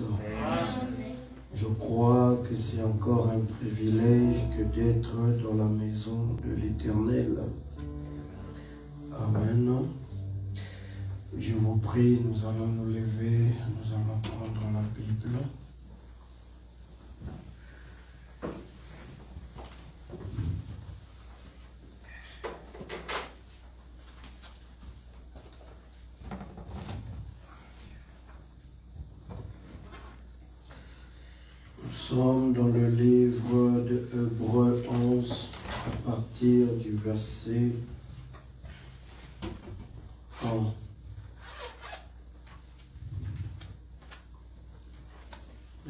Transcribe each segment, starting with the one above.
bénisse. Je crois que c'est encore un privilège que d'être dans la maison de l'Éternel. Amen. Je vous prie, nous allons nous lever, nous allons prendre la Bible. Nous sommes dans le livre de Hébreux 11, à partir du verset 1.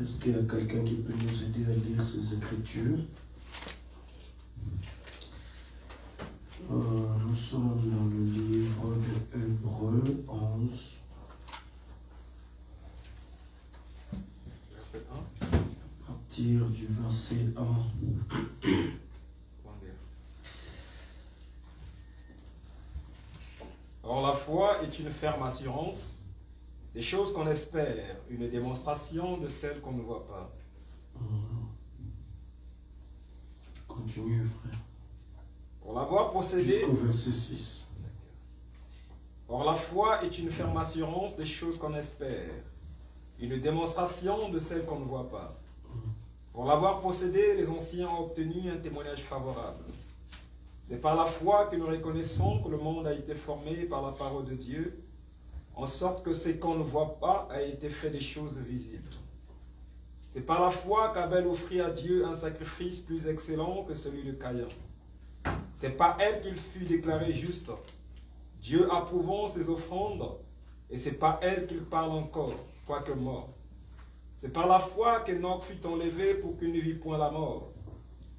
Est-ce qu'il y a quelqu'un qui peut nous aider à lire ces Écritures? Nous sommes dans le livre de Hébreux 11. Du verset 1. Or la foi est une ferme assurance des choses qu'on espère, une démonstration de celles qu'on ne voit pas. Continue, frère. Pour l'avoir possédé. Jusqu'au verset 6. Or la foi est une ferme assurance des choses qu'on espère, une démonstration de celles qu'on ne voit pas. Pour l'avoir possédé, les anciens ont obtenu un témoignage favorable. C'est par la foi que nous reconnaissons que le monde a été formé par la parole de Dieu, en sorte que ce qu'on ne voit pas a été fait des choses visibles. C'est par la foi qu'Abel offrit à Dieu un sacrifice plus excellent que celui de Caïn. C'est par elle qu'il fut déclaré juste, Dieu approuvant ses offrandes, et c'est par elle qu'il parle encore, quoique mort. C'est par la foi qu'Enoch fut enlevé pour qu'il ne vit point la mort,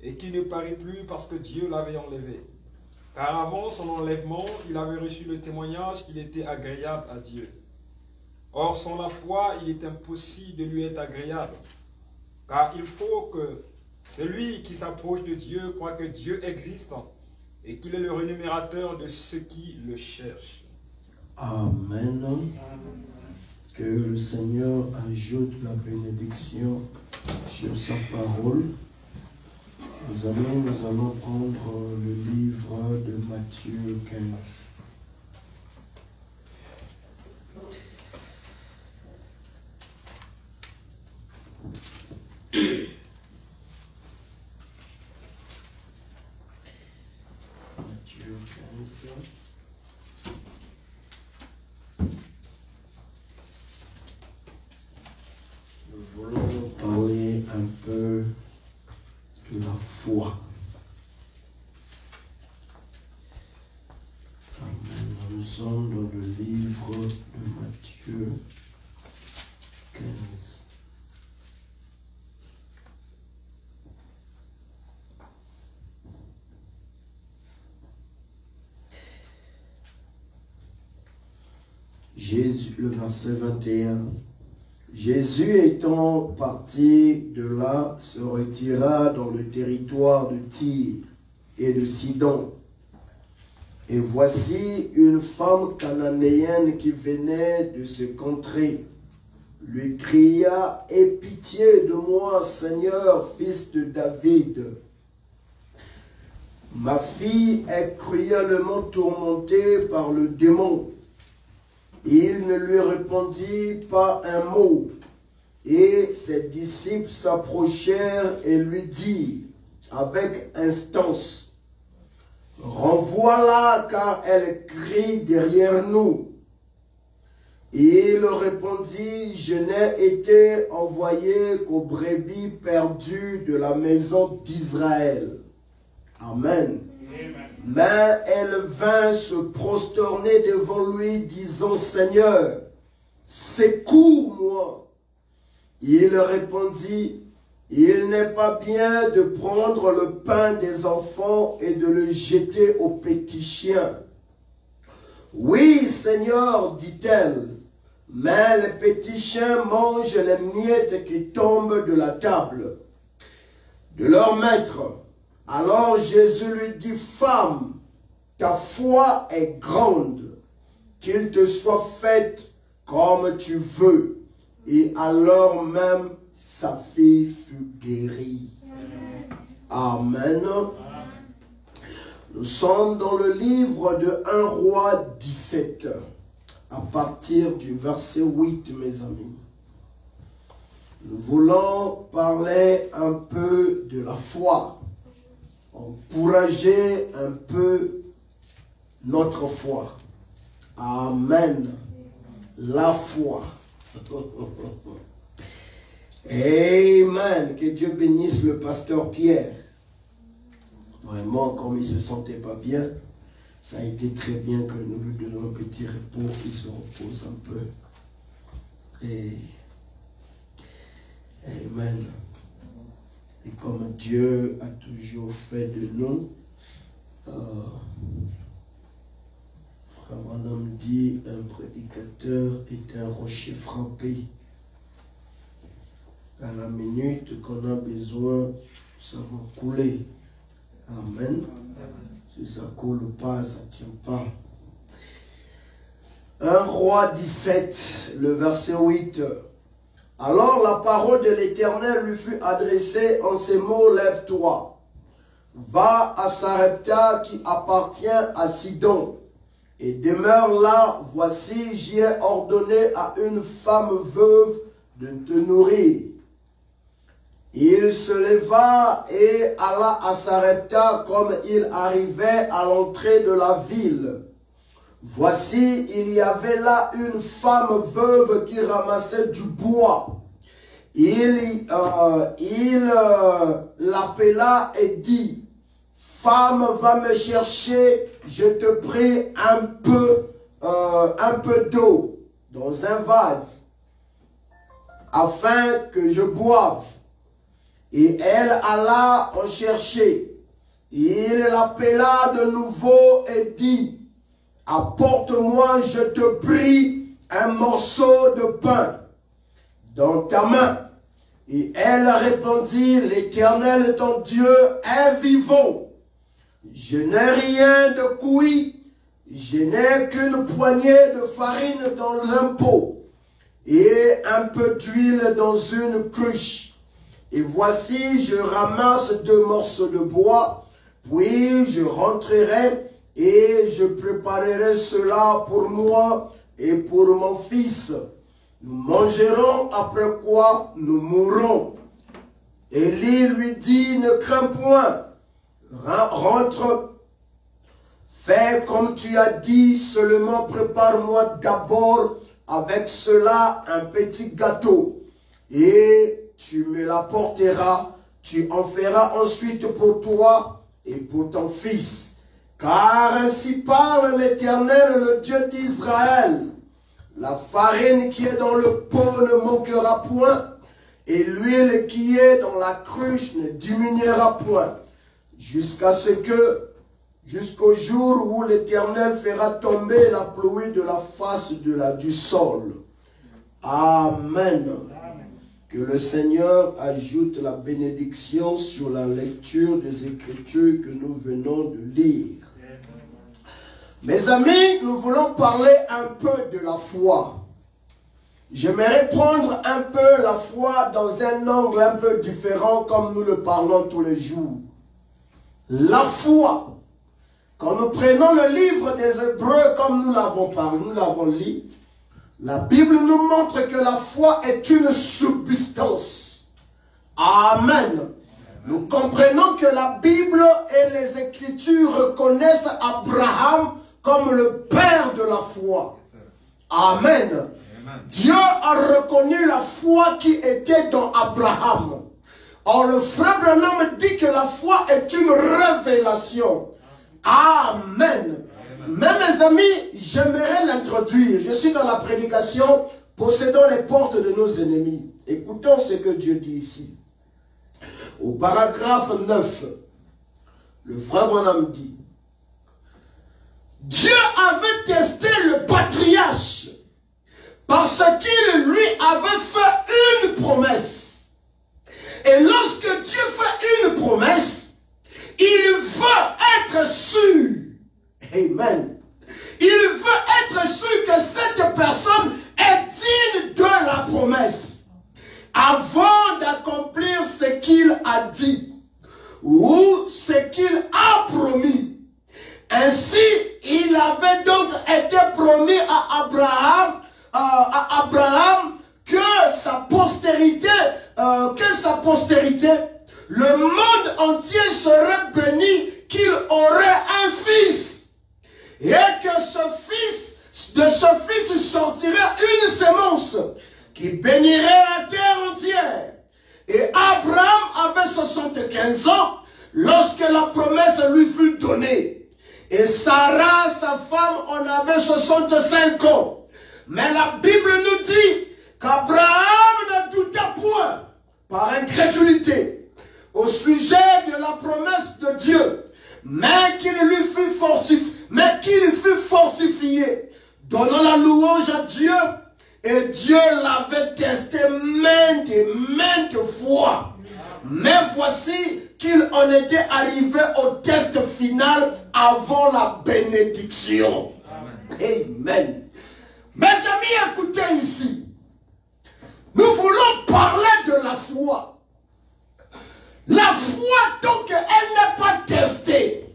et qu'il ne parut plus parce que Dieu l'avait enlevé. Car avant son enlèvement, il avait reçu le témoignage qu'il était agréable à Dieu. Or, sans la foi, il est impossible de lui être agréable, car il faut que celui qui s'approche de Dieu croit que Dieu existe et qu'il est le rémunérateur de ceux qui le cherchent. Amen. Que le Seigneur ajoute la bénédiction sur sa parole. Mes amis, nous allons prendre le livre de Matthieu 15. Matthieu 15. Nous voulons parler un peu de la foi. Amen. Nous sommes dans le livre de Matthieu 15. Jésus, le verset 21. Jésus étant parti de là, se retira dans le territoire de Tyr et de Sidon. Et voici une femme cananéenne qui venait de ce contrée, lui cria, « Aie pitié de moi, Seigneur, fils de David. Ma fille est cruellement tourmentée par le démon. » Il ne lui répondit pas un mot, et ses disciples s'approchèrent et lui dirent avec instance, « Renvoie-la, car elle crie derrière nous. » Et il répondit, « Je n'ai été envoyé qu'aux brebis perdues de la maison d'Israël. » Amen. Mais elle vint se prosterner devant lui, disant, « Seigneur, secours-moi. » Il répondit, « Il n'est pas bien de prendre le pain des enfants et de le jeter aux petits chiens. » « Oui, Seigneur, dit-elle, mais les petits chiens mangent les miettes qui tombent de la table de leur maître. » Alors Jésus lui dit, « Femme, ta foi est grande, qu'il te soit fait comme tu veux. » et alors même sa fille fut guérie. Amen. Nous sommes dans le livre de 1 Roi 17, à partir du verset 8, mes amis. Nous voulons parler un peu de la foi, encourager un peu notre foi. Amen. La foi. Amen. Que Dieu bénisse le pasteur Pierre. Vraiment, comme il ne se sentait pas bien, ça a été très bien que nous lui donnions un petit repos, qu'il se repose un peu. Et amen. Et comme Dieu a toujours fait de nous, Frère Branham dit, un prédicateur est un rocher frappé. À la minute qu'on a besoin, ça va couler. Amen. Si ça ne coule pas, ça ne tient pas. 1 Roi 17, le verset 8. Alors la parole de l'Éternel lui fut adressée en ces mots, lève-toi, va à Sarepta qui appartient à Sidon, et demeure là, voici j'ai ordonné à une femme veuve de te nourrir. Il se leva et alla à Sarepta comme il arrivait à l'entrée de la ville. Voici, il y avait là une femme veuve qui ramassait du bois. Il l'appela et dit, « Femme, va me chercher, je te prie, un peu d'eau dans un vase, afin que je boive. » Et elle alla en chercher. Il l'appela de nouveau et dit, « Apporte-moi, je te prie, un morceau de pain dans ta main. » Et elle répondit, « L'Éternel ton Dieu est vivant. Je n'ai rien de cuit, je n'ai qu'une poignée de farine dans un pot et un peu d'huile dans une cruche. Et voici, je ramasse 2 morceaux de bois, puis je rentrerai et je préparerai cela pour moi et pour mon fils. Nous mangerons, après quoi nous mourrons. » Élie lui dit, « Ne crains point, rentre, fais comme tu as dit, seulement prépare-moi d'abord avec cela un petit gâteau, et tu me l'apporteras, tu en feras ensuite pour toi et pour ton fils. Car ainsi parle l'Éternel, le Dieu d'Israël. La farine qui est dans le pot ne manquera point, et l'huile qui est dans la cruche ne diminuera point, jusqu'au jour où l'Éternel fera tomber la pluie de la face du sol. Amen. Que le Seigneur ajoute la bénédiction sur la lecture des Écritures que nous venons de lire. Mes amis, nous voulons parler un peu de la foi. J'aimerais prendre un peu la foi dans un angle un peu différent comme nous le parlons tous les jours. La foi. Quand nous prenons le livre des Hébreux comme nous l'avons parlé, nous l'avons lu, la Bible nous montre que la foi est une substance. Amen. Nous comprenons que la Bible et les Écritures reconnaissent Abraham comme le père de la foi. Amen. Dieu a reconnu la foi qui était dans Abraham. Or, le frère Branham dit que la foi est une révélation. Amen. Mais mes amis, j'aimerais l'introduire. Je suis dans la prédication « Possédons les portes de nos ennemis ». Écoutons ce que Dieu dit ici. Au paragraphe 9, le frère Branham dit « Dieu avait testé le patriarche parce qu'il lui avait fait une promesse. Et lorsque Dieu fait une promesse, il veut être sûr. Amen. Il veut être sûr que cette personne est digne de la promesse. avant d'accomplir ce qu'il a dit ou ce qu'il a promis. Ainsi, il avait donc été promis à Abraham que sa postérité, le monde entier serait béni, qu'il aurait un fils. Et que de ce fils sortirait une semence qui bénirait la terre entière. Et Abraham avait 75 ans lorsque la promesse lui fut donnée. Et Sarah, sa femme, en avait 65 ans. Mais la Bible nous dit qu'Abraham ne douta point, par incrédulité, au sujet de la promesse de Dieu, mais qu'il fut fortifié, donnant la louange à Dieu, et Dieu l'avait testé maintes et maintes fois. Mais voici qu'il en était arrivé au test final avant la bénédiction. Amen. Mes amis, écoutez ici. Nous voulons parler de la foi. La foi, donc, elle n'est pas testée.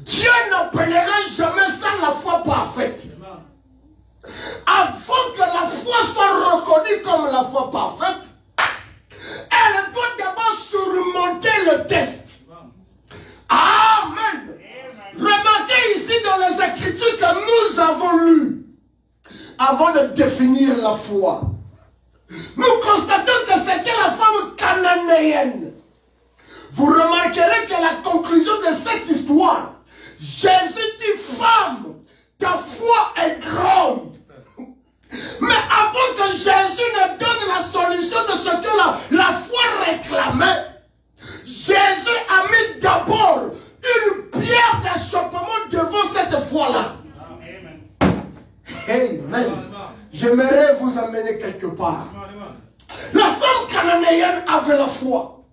Dieu n'appellera jamais ça la foi parfaite. Avant que la foi soit reconnue comme la foi parfaite, elle doit d'abord surmonter le test. Amen. Remarquez ici dans les Écritures que nous avons lues, avant de définir la foi, nous constatons que c'était la femme cananéenne. Vous remarquerez que la conclusion de cette histoire, Jésus dit, femme, ta foi est grande. Mais avant que Jésus ne donne la solution de ce que la foi réclamait, Jésus a mis d'abord une pierre d'achoppement devant cette foi-là. Amen. J'aimerais vous amener quelque part. La femme cananéenne avait la foi.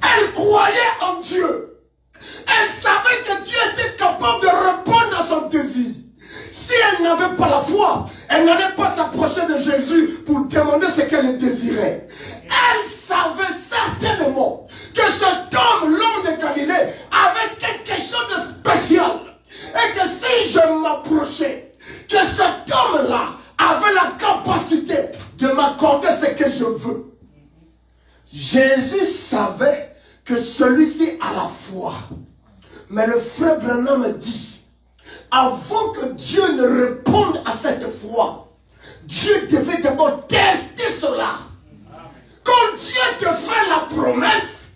Elle croyait en Dieu. Elle savait que Dieu était capable de répondre à son désir. Si elle n'avait pas la foi, elle n'allait pas s'approcher de Jésus pour demander ce qu'elle désirait. Elle savait certainement que cet homme, l'homme de Galilée, avait quelque chose de spécial. Et que si je m'approchais, que cet homme-là avait la capacité de m'accorder ce que je veux. Jésus savait que celui-ci a la foi. Mais le frère Branham dit, avant que Dieu ne réponde à cette foi, Dieu devait d'abord tester cela. Quand Dieu te fait la promesse,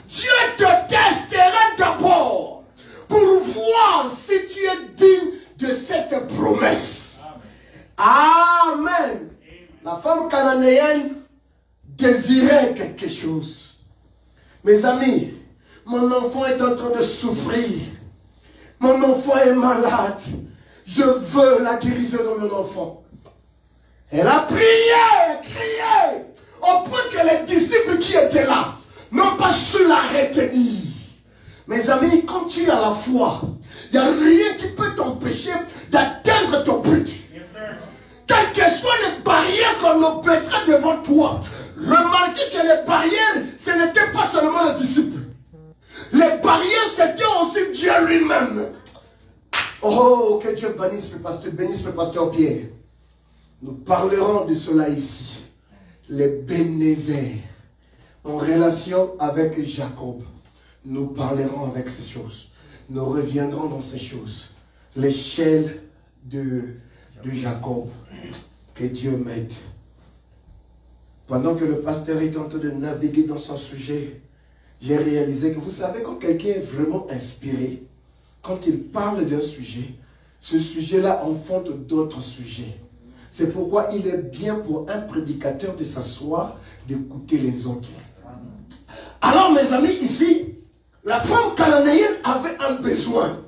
Dieu te testera d'abord pour voir si tu es digne de cette promesse. Amen. La femme cananéenne désirait quelque chose. Mes amis, mon enfant est en train de souffrir. Mon enfant est malade. Je veux la guérison de mon enfant. Elle a prié, crié, au point que les disciples qui étaient là n'ont pas su la retenir. Mes amis, quand tu as la foi, il n'y a rien qui peut t'empêcher d'atteindre ton but. Quelles que soient les barrières qu'on mettra devant toi, remarquez que les barrières, ce n'était pas seulement les disciples. Les barrières, c'était aussi Dieu lui-même. Oh, que Dieu bénisse le pasteur Pierre. Nous parlerons de cela ici. Les Bénézers, en relation avec Jacob. Nous parlerons avec ces choses. Nous reviendrons dans ces choses. L'échelle de Jacob. Que Dieu m'aide. Pendant que le pasteur est en train de naviguer dans son sujet, j'ai réalisé que vous savez, quand quelqu'un est vraiment inspiré, quand il parle d'un sujet, ce sujet-là enfante d'autres sujets. C'est pourquoi il est bien pour un prédicateur de s'asseoir, d'écouter les autres. Alors mes amis, ici, la femme cananéenne avait un besoin.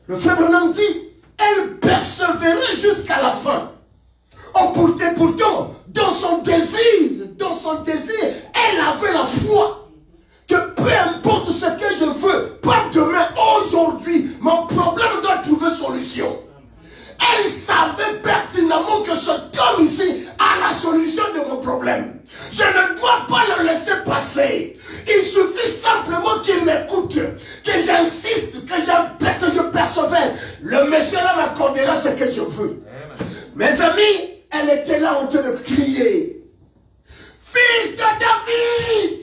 Le frère Branham dit, elle persévérait jusqu'à la fin. Oh, pourtant, dans son désir, elle avait la foi. Que peu importe ce que je veux, pas demain, aujourd'hui, mon problème doit trouver solution. Elle savait pertinemment que cet homme ici a la solution de mon problème. forcer. Il suffit simplement qu'il m'écoute, que j'insiste, que j'appelle, que je persévère. Le monsieur là m'accordera ce que je veux. Mes amis, elle était là en train de crier. Fils de David,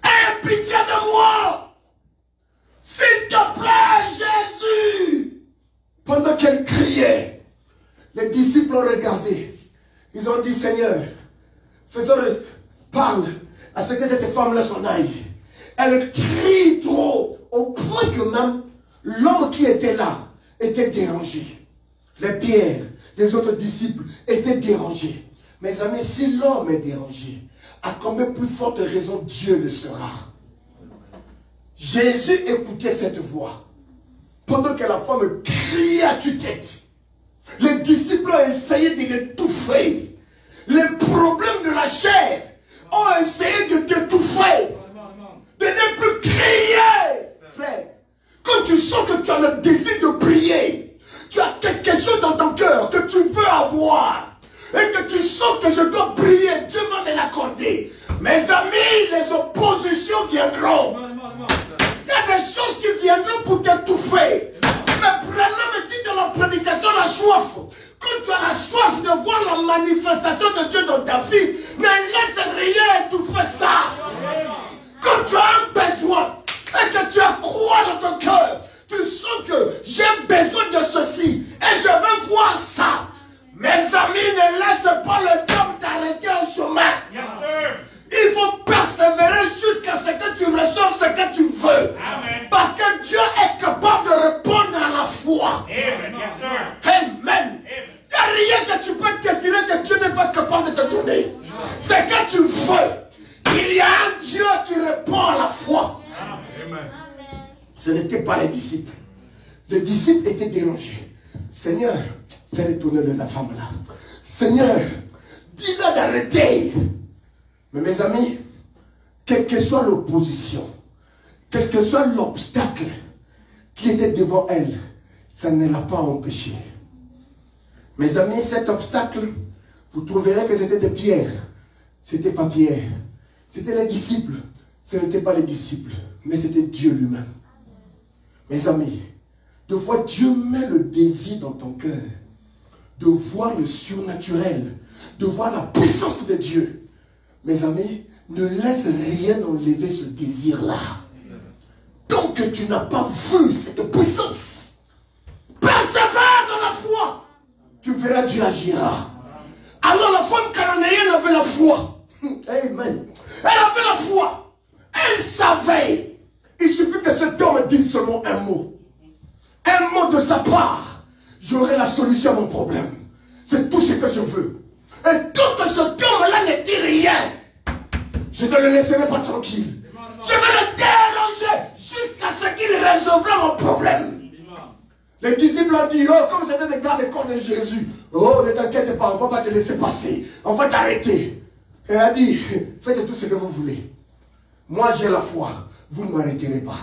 aie pitié de moi. S'il te plaît, Jésus. Pendant qu'elle criait, les disciples ont regardé. Ils ont dit, Seigneur, parle à ce que cette femme-là s'en aille. Elle crie trop, au point que même l'homme qui était là était dérangé. Les pierres, les autres disciples étaient dérangés. Mes amis, si l'homme est dérangé, à combien plus forte raison Dieu le sera? Jésus écoutait cette voix. Pendant que la femme criait à tue-tête, les disciples ont essayé de l'étouffer. Les problèmes de la chair ont essayé de t'étouffer. De ne plus crier. Frère, quand tu sens que tu as le désir de prier, tu as quelque chose dans ton cœur que tu veux avoir, et que tu sens que je dois prier, Dieu va me l'accorder. Mes amis, les oppositions viendront. Il y a des choses qui viendront pour t'étouffer. Mais Branham me dit dans la prédication la soif. Quand tu as la soif de voir la manifestation de Dieu dans ta vie, ne laisse rien étouffer ça. Quand tu as un besoin et que tu as croix dans ton cœur, tu sens que j'ai besoin de ceci et je veux voir ça. Mes amis, ne laisse pas le temps d'arrêter un chemin. Il faut persévérer jusqu'à ce que tu reçoives ce que tu veux. Amen. Parce que Dieu est capable de répondre à la foi. Amen. Amen. Il n'y a rien que tu peux décider que Dieu n'est pas capable de te donner. Ce que tu veux. Il y a un Dieu qui répond à la foi. Amen. Ce n'était pas les disciples. Les disciples étaient dérangés. Seigneur, fais retourner la femme là. Seigneur, dis-leur d'arrêter. Mais mes amis, quelle que soit l'opposition, quel que soit l'obstacle qui était devant elle, ça ne l'a pas empêché. Mes amis, cet obstacle, vous trouverez que c'était des pierres. Ce n'était pas Pierre. C'était les disciples. Ce n'était pas les disciples, mais c'était Dieu lui-même. Mes amis, de fois Dieu met le désir dans ton cœur de voir le surnaturel, de voir la puissance de Dieu. Mes amis, ne laisse rien enlever ce désir-là. Tant que tu n'as pas vu cette puissance, persévère dans la foi. Tu verras Dieu agira. Alors la femme cananéenne avait la foi. Amen. Elle avait la foi. Elle savait. Il suffit que cet homme dise seulement un mot. Un mot de sa part. J'aurai la solution à mon problème. C'est tout ce que je veux. Et tant que cet homme-là ne dit rien, je ne le laisserai pas tranquille. Je vais le déranger jusqu'à ce qu'il résolvra mon problème. Les disciples ont dit, oh, comme c'était des gardes-corps de Jésus, oh, ne t'inquiète pas, on ne va pas te laisser passer. On va t'arrêter. Elle a dit, faites tout ce que vous voulez. Moi, j'ai la foi. Vous ne m'arrêterez pas.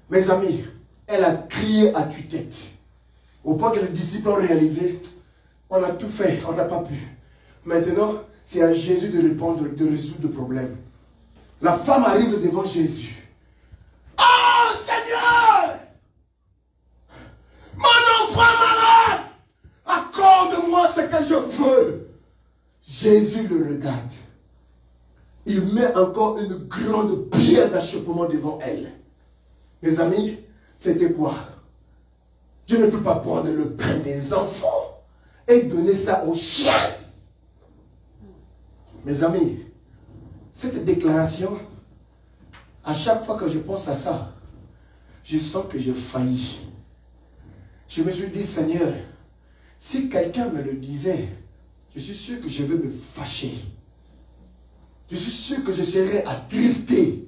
Mes amis, elle a crié à tue-tête. Au point que les disciples ont réalisé, on a tout fait, on n'a pas pu. Maintenant, c'est à Jésus de répondre, de résoudre le problème. La femme arrive devant Jésus. Oh Seigneur! Mon enfant malade! Accorde-moi ce que je veux. Jésus le regarde. Il met encore une grande pierre d'achoppement devant elle. Mes amis, c'était quoi? Je ne peux pas prendre le pain des enfants et donner ça aux chiens. Mes amis, cette déclaration, à chaque fois que je pense à ça, je sens que je faillis. Je me suis dit, Seigneur, si quelqu'un me le disait, je suis sûr que je vais me fâcher. Je suis sûr que je serais attristé,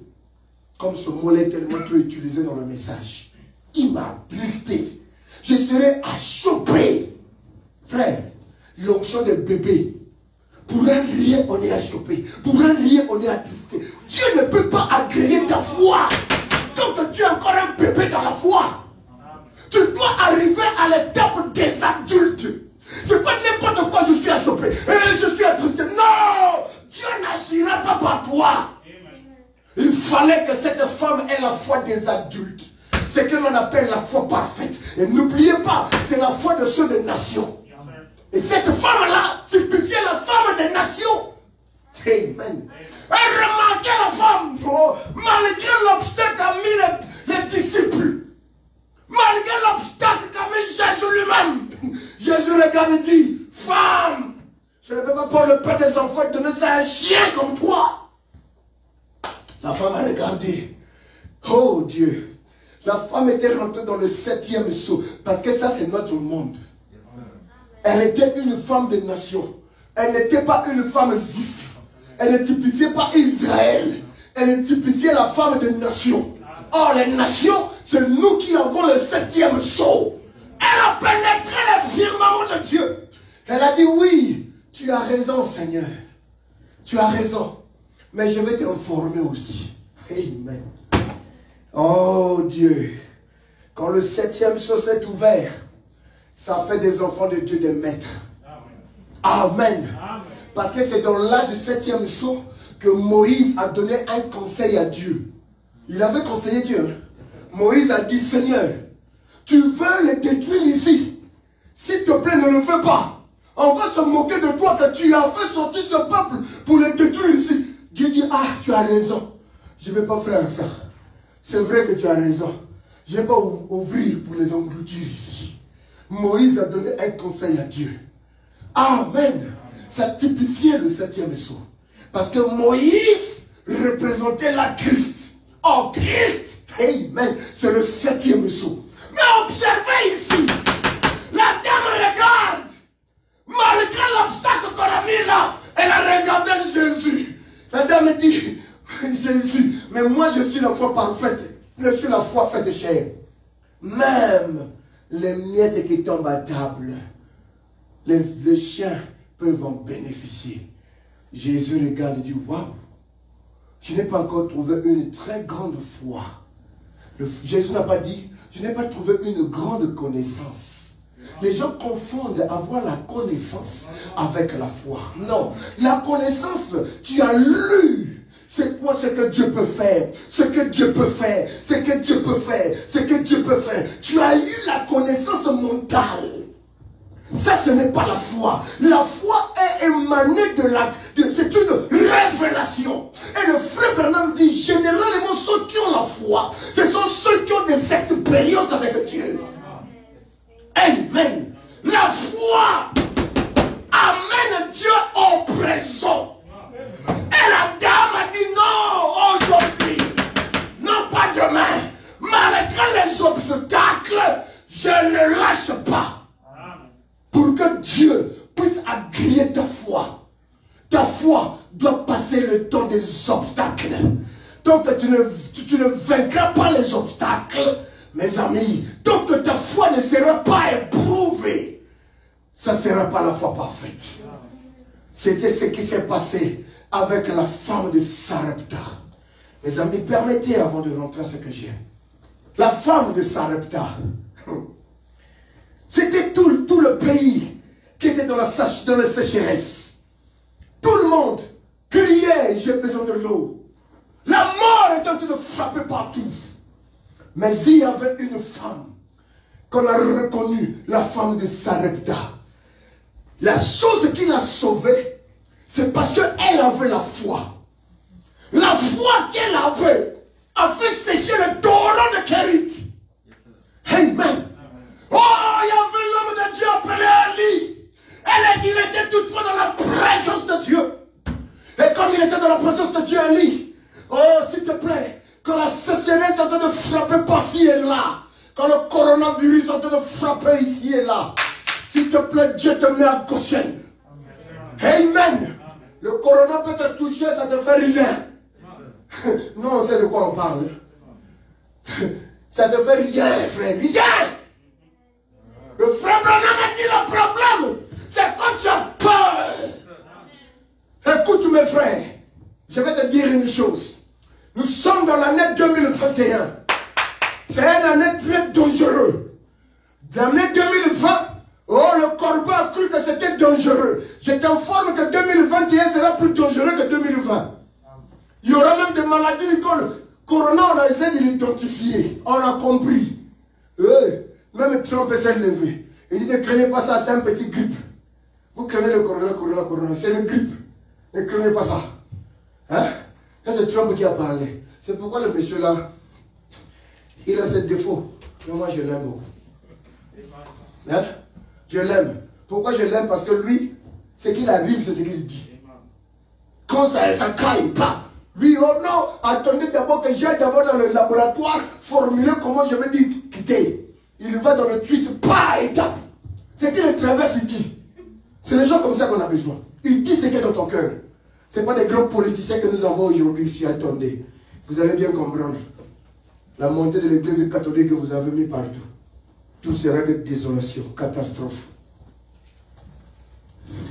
comme ce mot-là est tellement trop utilisé dans le message. Il m'a attristé. Je serais achoppé. Frère, l'onction des bébés, pour un rien, on est achoppé. Pour un rien, on est attristé. Dieu ne peut pas agréer ta foi. Tant que tu es encore un bébé dans la foi, tu dois arriver à l'étape des adultes. C'est pas n'importe quoi je suis achoppé. Je suis attristé. Non! Dieu n'agira pas par toi. fallait que cette femme ait la foi des adultes. C'est ce que l'on appelle la foi parfaite. Et n'oubliez pas, c'est la foi de ceux des nations. Et cette femme-là typifiait la femme des nations. Amen. Et remarquez la femme, malgré l'obstacle qu'a mis les disciples, malgré l'obstacle qu'a mis Jésus lui-même, Jésus regarde et dit, femme, je ne peux pas prendre le pain des enfants et donner ça à un chien comme toi. La femme a regardé. Oh Dieu. La femme était rentrée dans le 7e sceau. Parce que ça, c'est notre monde. Elle était une femme de nation. Elle n'était pas une femme juive. Elle ne typifiait pas Israël. Elle typifiait la femme de nation. Or, les nations, c'est nous qui avons le 7e sceau. Elle a pénétré le firmament de Dieu. Elle a dit, oui, tu as raison, Seigneur. Tu as raison. Mais je vais t'informer aussi. Amen. Oh Dieu. Quand le 7e sceau s'est ouvert, ça fait des enfants de Dieu des maîtres. Amen. Parce que c'est dans l'âge du 7e sceau que Moïse a donné un conseil à Dieu. Il avait conseillé Dieu. Moïse a dit, Seigneur, tu veux les détruire ici. S'il te plaît, ne le fais pas. On va se moquer de toi que tu as fait sortir ce peuple pour les détruire ici. Dieu dit, ah, tu as raison. Je ne vais pas faire ça. C'est vrai que tu as raison. Je ne vais pas ouvrir pour les engloutir ici. Moïse a donné un conseil à Dieu. Amen. Ça typifiait le 7e sceau. Parce que Moïse représentait la Christ. Oh, Christ, amen, c'est le 7e sceau. Mais observez ici, la dame regarde. Malgré l'obstacle qu'on a mis là, elle a regardé Jésus. La dame dit, Jésus, mais moi je suis la foi parfaite. Je suis la foi faite de chair. Même les miettes qui tombent à table, les chiens peuvent en bénéficier. Jésus regarde et dit, waouh, je n'ai pas encore trouvé une très grande foi. Jésus n'a pas dit, je n'ai pas trouvé une grande connaissance. Les gens confondent avoir la connaissance avec la foi. Non, la connaissance, tu as lu. C'est quoi ce que Dieu peut faire? Ce que Dieu peut faire? Ce que Dieu peut faire? Ce que Dieu peut faire? Tu as eu la connaissance mentale. Ça, ce n'est pas la foi. La foi est émanée c'est une révélation. Et le frère Branham dit, généralement, ceux qui ont la foi, ce sont ceux qui ont des expériences avec Dieu. Amen. La foi amène Dieu au présent. Et la dame a dit, non, aujourd'hui, non pas demain. Malgré les obstacles, je ne lâche pas. Pour que Dieu puisse agréer ta foi. Ta foi doit passer le temps des obstacles. Tant que tu ne vaincras pas les obstacles, mes amis, tant que ta foi ne sera pas éprouvée, ça ne sera pas la foi parfaite. C'était ce qui s'est passé avec la femme de Sarepta. Mes amis, permettez avant de rentrer à ce que j'ai. La femme de Sarepta, c'était tout le pays qui était dans la sécheresse. Tout le monde criait, j'ai besoin de l'eau. La mort était en train de frapper partout. Mais il y avait une femme qu'on a reconnue, la femme de Sarepta. La chose qui l'a sauvée, c'est parce qu'elle avait la foi. La foi qu'elle avait a fait sécher le torrent de Kérit. Amen. Oh, il y avait l'homme de Dieu appelé Ali. Il était toutefois dans la présence de Dieu. Et comme il était dans la présence de Dieu, Ali, oh, s'il te plaît, quand la sécheresse est en train de frapper par-ci et là, quand le coronavirus est en train de frapper ici et là, s'il te plaît, Dieu te met à Goshen. Amen. Le corona peut te toucher, ça ne te fait rien. Non, on sait de quoi on parle. Ça ne te fait rien, frère. Rien. Le frère Branham a dit le problème, c'est quand tu as peur. Écoute mes frères, je vais te dire une chose. Nous sommes dans l'année 2021. C'est une année très dangereuse. L'année 2020, oh, le corbeau a cru que c'était dangereux. Je t'informe que 2021 sera plus dangereux que 2020. Il y aura même des maladies a dit que le corona, on a essayé de l'identifier. On a compris. Même Trump s'est levé. Il dit ne craignez pas ça, c'est un petit grippe. Vous craignez le corona, c'est une grippe. Ne craignez pas ça. Hein? Ça c'est Trump qui a parlé. C'est pourquoi le monsieur là, il a ses défauts. Mais moi je l'aime beaucoup. Hein? Je l'aime. Pourquoi je l'aime? Parce que lui, ce qu'il arrive, c'est ce qu'il dit. Quand ça caille pas. Lui, oh non, attendez d'abord que j'aille d'abord dans le laboratoire formuler comment je vais dire quitter. Il va dans le tweet, pas étape. Ce qu'il traverse, il dit. C'est les gens comme ça qu'on a besoin. Il dit ce qui est dans ton cœur. Ce n'est pas des grands politiciens que nous avons aujourd'hui ici. Attendez. Vous allez bien comprendre. La montée de l'église catholique que vous avez mis partout. Tout sera que désolation, catastrophe.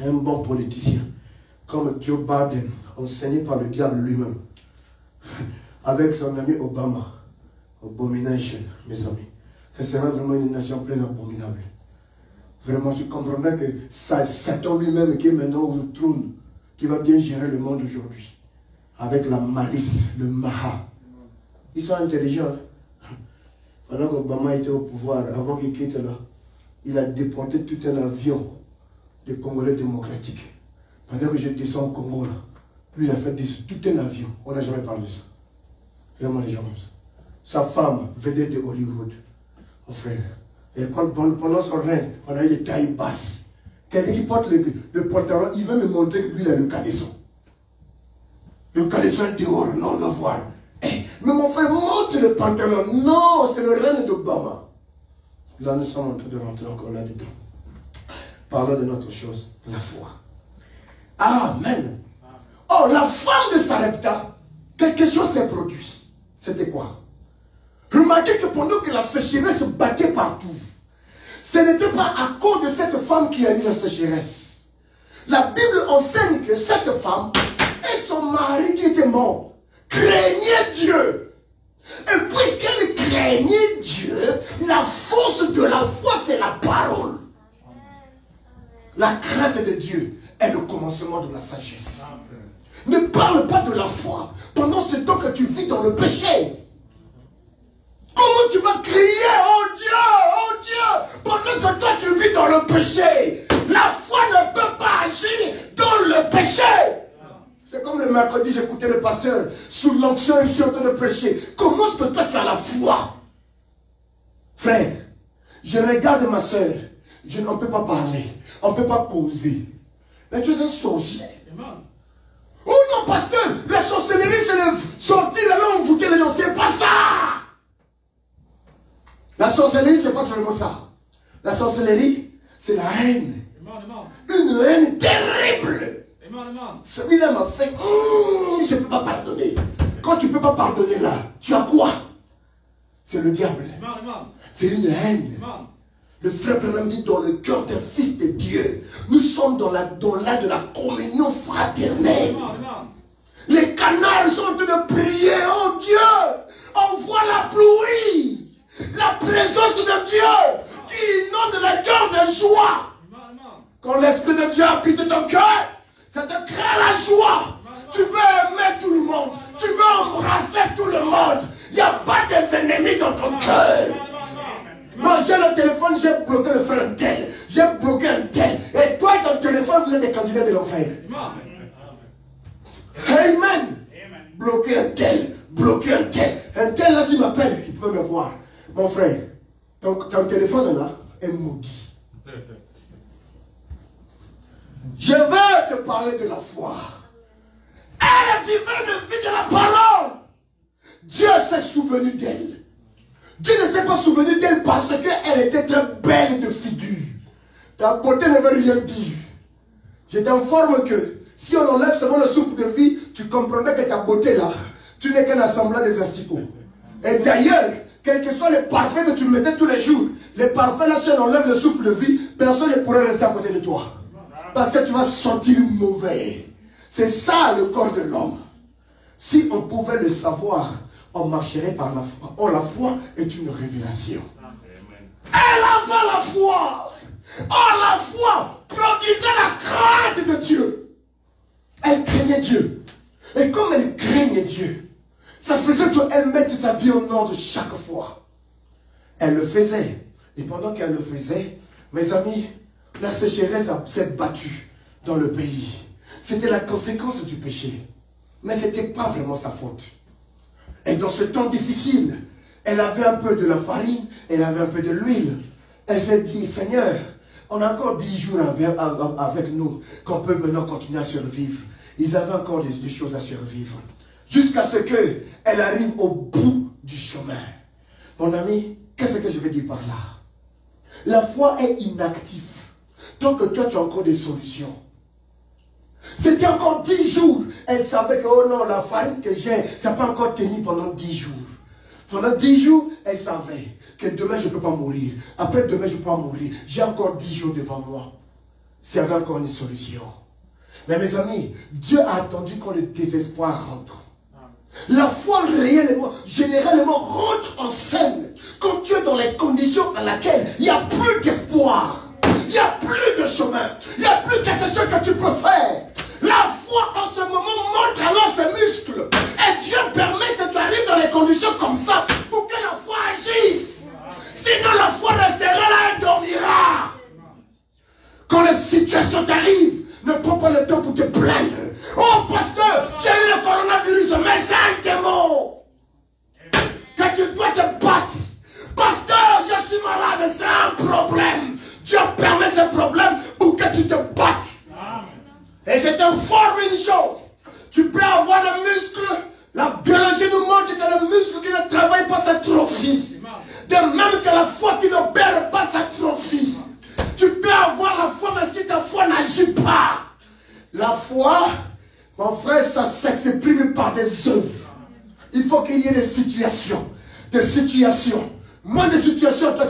Un bon politicien, comme Joe Biden, enseigné par le diable lui-même, avec son ami Obama. Abomination, mes amis. Ce sera vraiment une nation très abominable. Vraiment, tu comprendras que Satan lui-même qui est maintenant au trône, qui va bien gérer le monde aujourd'hui. Avec la malice, le maha. Ils sont intelligents. Hein? Pendant qu'Obama était au pouvoir, avant qu'il quitte là, il a déporté tout un avion de Congolais démocratiques. Pendant que je descends au Congo là, lui il a fait tout un avion. On n'a jamais parlé de ça. Vraiment les gens comme ça. Sa femme, vedette de Hollywood, mon frère. Et pendant son règne, on a eu des tailles basses. Quelqu'un qui porte le pantalon, il veut me montrer que lui il a le caleçon. Le caleçon est dehors, non, on va voir. Hey, mais mon frère, monte le pantalon. Non, c'est le règne d'Obama. Là, nous sommes en train de rentrer encore là-dedans. Parlons de notre chose, la foi. Amen. Oh, la femme de Sarepta, quelque chose s'est produit. C'était quoi? Remarquez que pendant que la sécheresse se battait partout, ce n'était pas à cause de cette femme qui a eu la sécheresse. La Bible enseigne que cette femme et son mari qui était mort craignaient Dieu. Et puisqu'elle craignait Dieu, la force de la foi, c'est la parole. La crainte de Dieu est le commencement de la sagesse. Ne parle pas de la foi pendant ce temps que tu vis dans le péché. Comment tu vas crier, oh Dieu, pendant que toi tu vis dans le péché? La foi ne peut pas agir dans le péché. C'est comme le mercredi, j'écoutais le pasteur, sous l'onction, il suis en train de prêcher. Comment est-ce que toi tu as la foi? Frère, je regarde ma soeur, on ne peut pas parler, on ne peut pas causer. Mais tu es un sorcier. Oh non, pasteur, la sorcellerie, c'est sortir la langue, vous les gens, c'est pas ça. La sorcellerie, c'est pas seulement ça. La sorcellerie, c'est la haine. Une haine terrible. Celui-là m'a fait, je ne peux pas pardonner. Quand tu ne peux pas pardonner là, tu as quoi? C'est le diable. C'est une haine. Le frère Branham dit dans le cœur d'un fils de Dieu, nous sommes dans la de la communion fraternelle. Les canards sont en train de prier, oh Dieu, envoie la pluie. La présence de Dieu qui inonde le cœur de joie. Quand l'Esprit de Dieu habite ton cœur, ça te crée la joie. Tu veux aimer tout le monde. Tu veux embrasser tout le monde. Il n'y a pas des ennemis dans ton cœur. Moi, j'ai le téléphone, j'ai bloqué le frère un tel. J'ai bloqué un tel. Et toi et ton téléphone, vous êtes des candidats de l'enfer. Amen. Bloquer un tel. Bloquer un tel. Un tel, là, s'il m'appelle, il peut me voir. Mon frère, ton téléphone là est maudit. Je veux te parler de la foi. Elle vivait une vie de la parole. Dieu s'est souvenu d'elle. Dieu ne s'est pas souvenu d'elle parce qu'elle était très belle de figure. Ta beauté ne veut rien dire. Je t'informe que si on enlève seulement le souffle de vie, tu comprendrais que ta beauté là, tu n'es qu'un assemblant des asticots. Et d'ailleurs, quels que soient les parfums que tu mettais tous les jours, les parfums là, si on enlève le souffle de vie, personne ne pourrait rester à côté de toi. Parce que tu vas sentir mauvais. C'est ça le corps de l'homme. Si on pouvait le savoir, on marcherait par la foi. Or la foi est une révélation. Elle avait la foi. Or la foi produisait la crainte de Dieu. Elle craignait Dieu. Et comme elle craignait Dieu, Ça faisait qu'elle mette sa vie en ordre chaque fois. Elle le faisait. Et pendant qu'elle le faisait, mes amis, la sécheresse s'est battue dans le pays. C'était la conséquence du péché. Mais ce n'était pas vraiment sa faute. Et dans ce temps difficile, elle avait un peu de la farine, elle avait un peu de l'huile. Elle s'est dit, Seigneur, on a encore 10 jours avec nous, qu'on peut maintenant continuer à survivre. Ils avaient encore des choses à survivre. Jusqu'à ce qu'elle arrive au bout du chemin. Mon ami, qu'est-ce que je veux dire par là? La foi est inactive. Tant que toi, tu as encore des solutions. C'était encore 10 jours. Elle savait que, oh non, la farine que j'ai, ça n'a pas encore tenu pendant 10 jours. Pendant 10 jours, elle savait que demain, je ne peux pas mourir. Après demain, je ne peux pas mourir. J'ai encore 10 jours devant moi. S'il y avait encore une solution. Mais mes amis, Dieu a attendu quand le désespoir rentre. La foi réellement, généralement rentre en scène quand tu es dans les conditions à laquelle il n'y a plus d'espoir. Il n'y a plus de chemin. Il n'y a plus quelque chose que tu peux faire. La foi en ce moment montre alors ses muscles. Et Dieu permet que tu arrives dans les conditions comme ça pour que la foi agisse. Sinon la foi restera là et dormira. Quand les situations t'arrivent, ne prends pas le temps pour te plaindre. Oh pasteur, j'ai eu le coronavirus, mais c'est un démon. Que tu dois te battre. Pasteur, je suis malade, c'est un problème. Dieu permet ce problème pour que tu te battes. Et je t'informe une chose. Tu peux avoir le muscle. La biologie nous montre que le muscle qui ne travaille pas s'atrophie. De même que la foi qui n'opère pas s'atrophie. Tu peux avoir la foi, mais si ta foi n'agit pas. La foi, mon frère, ça s'exprime par des œuvres. Il faut qu'il y ait des situations. Des situations. Moins de situations, toi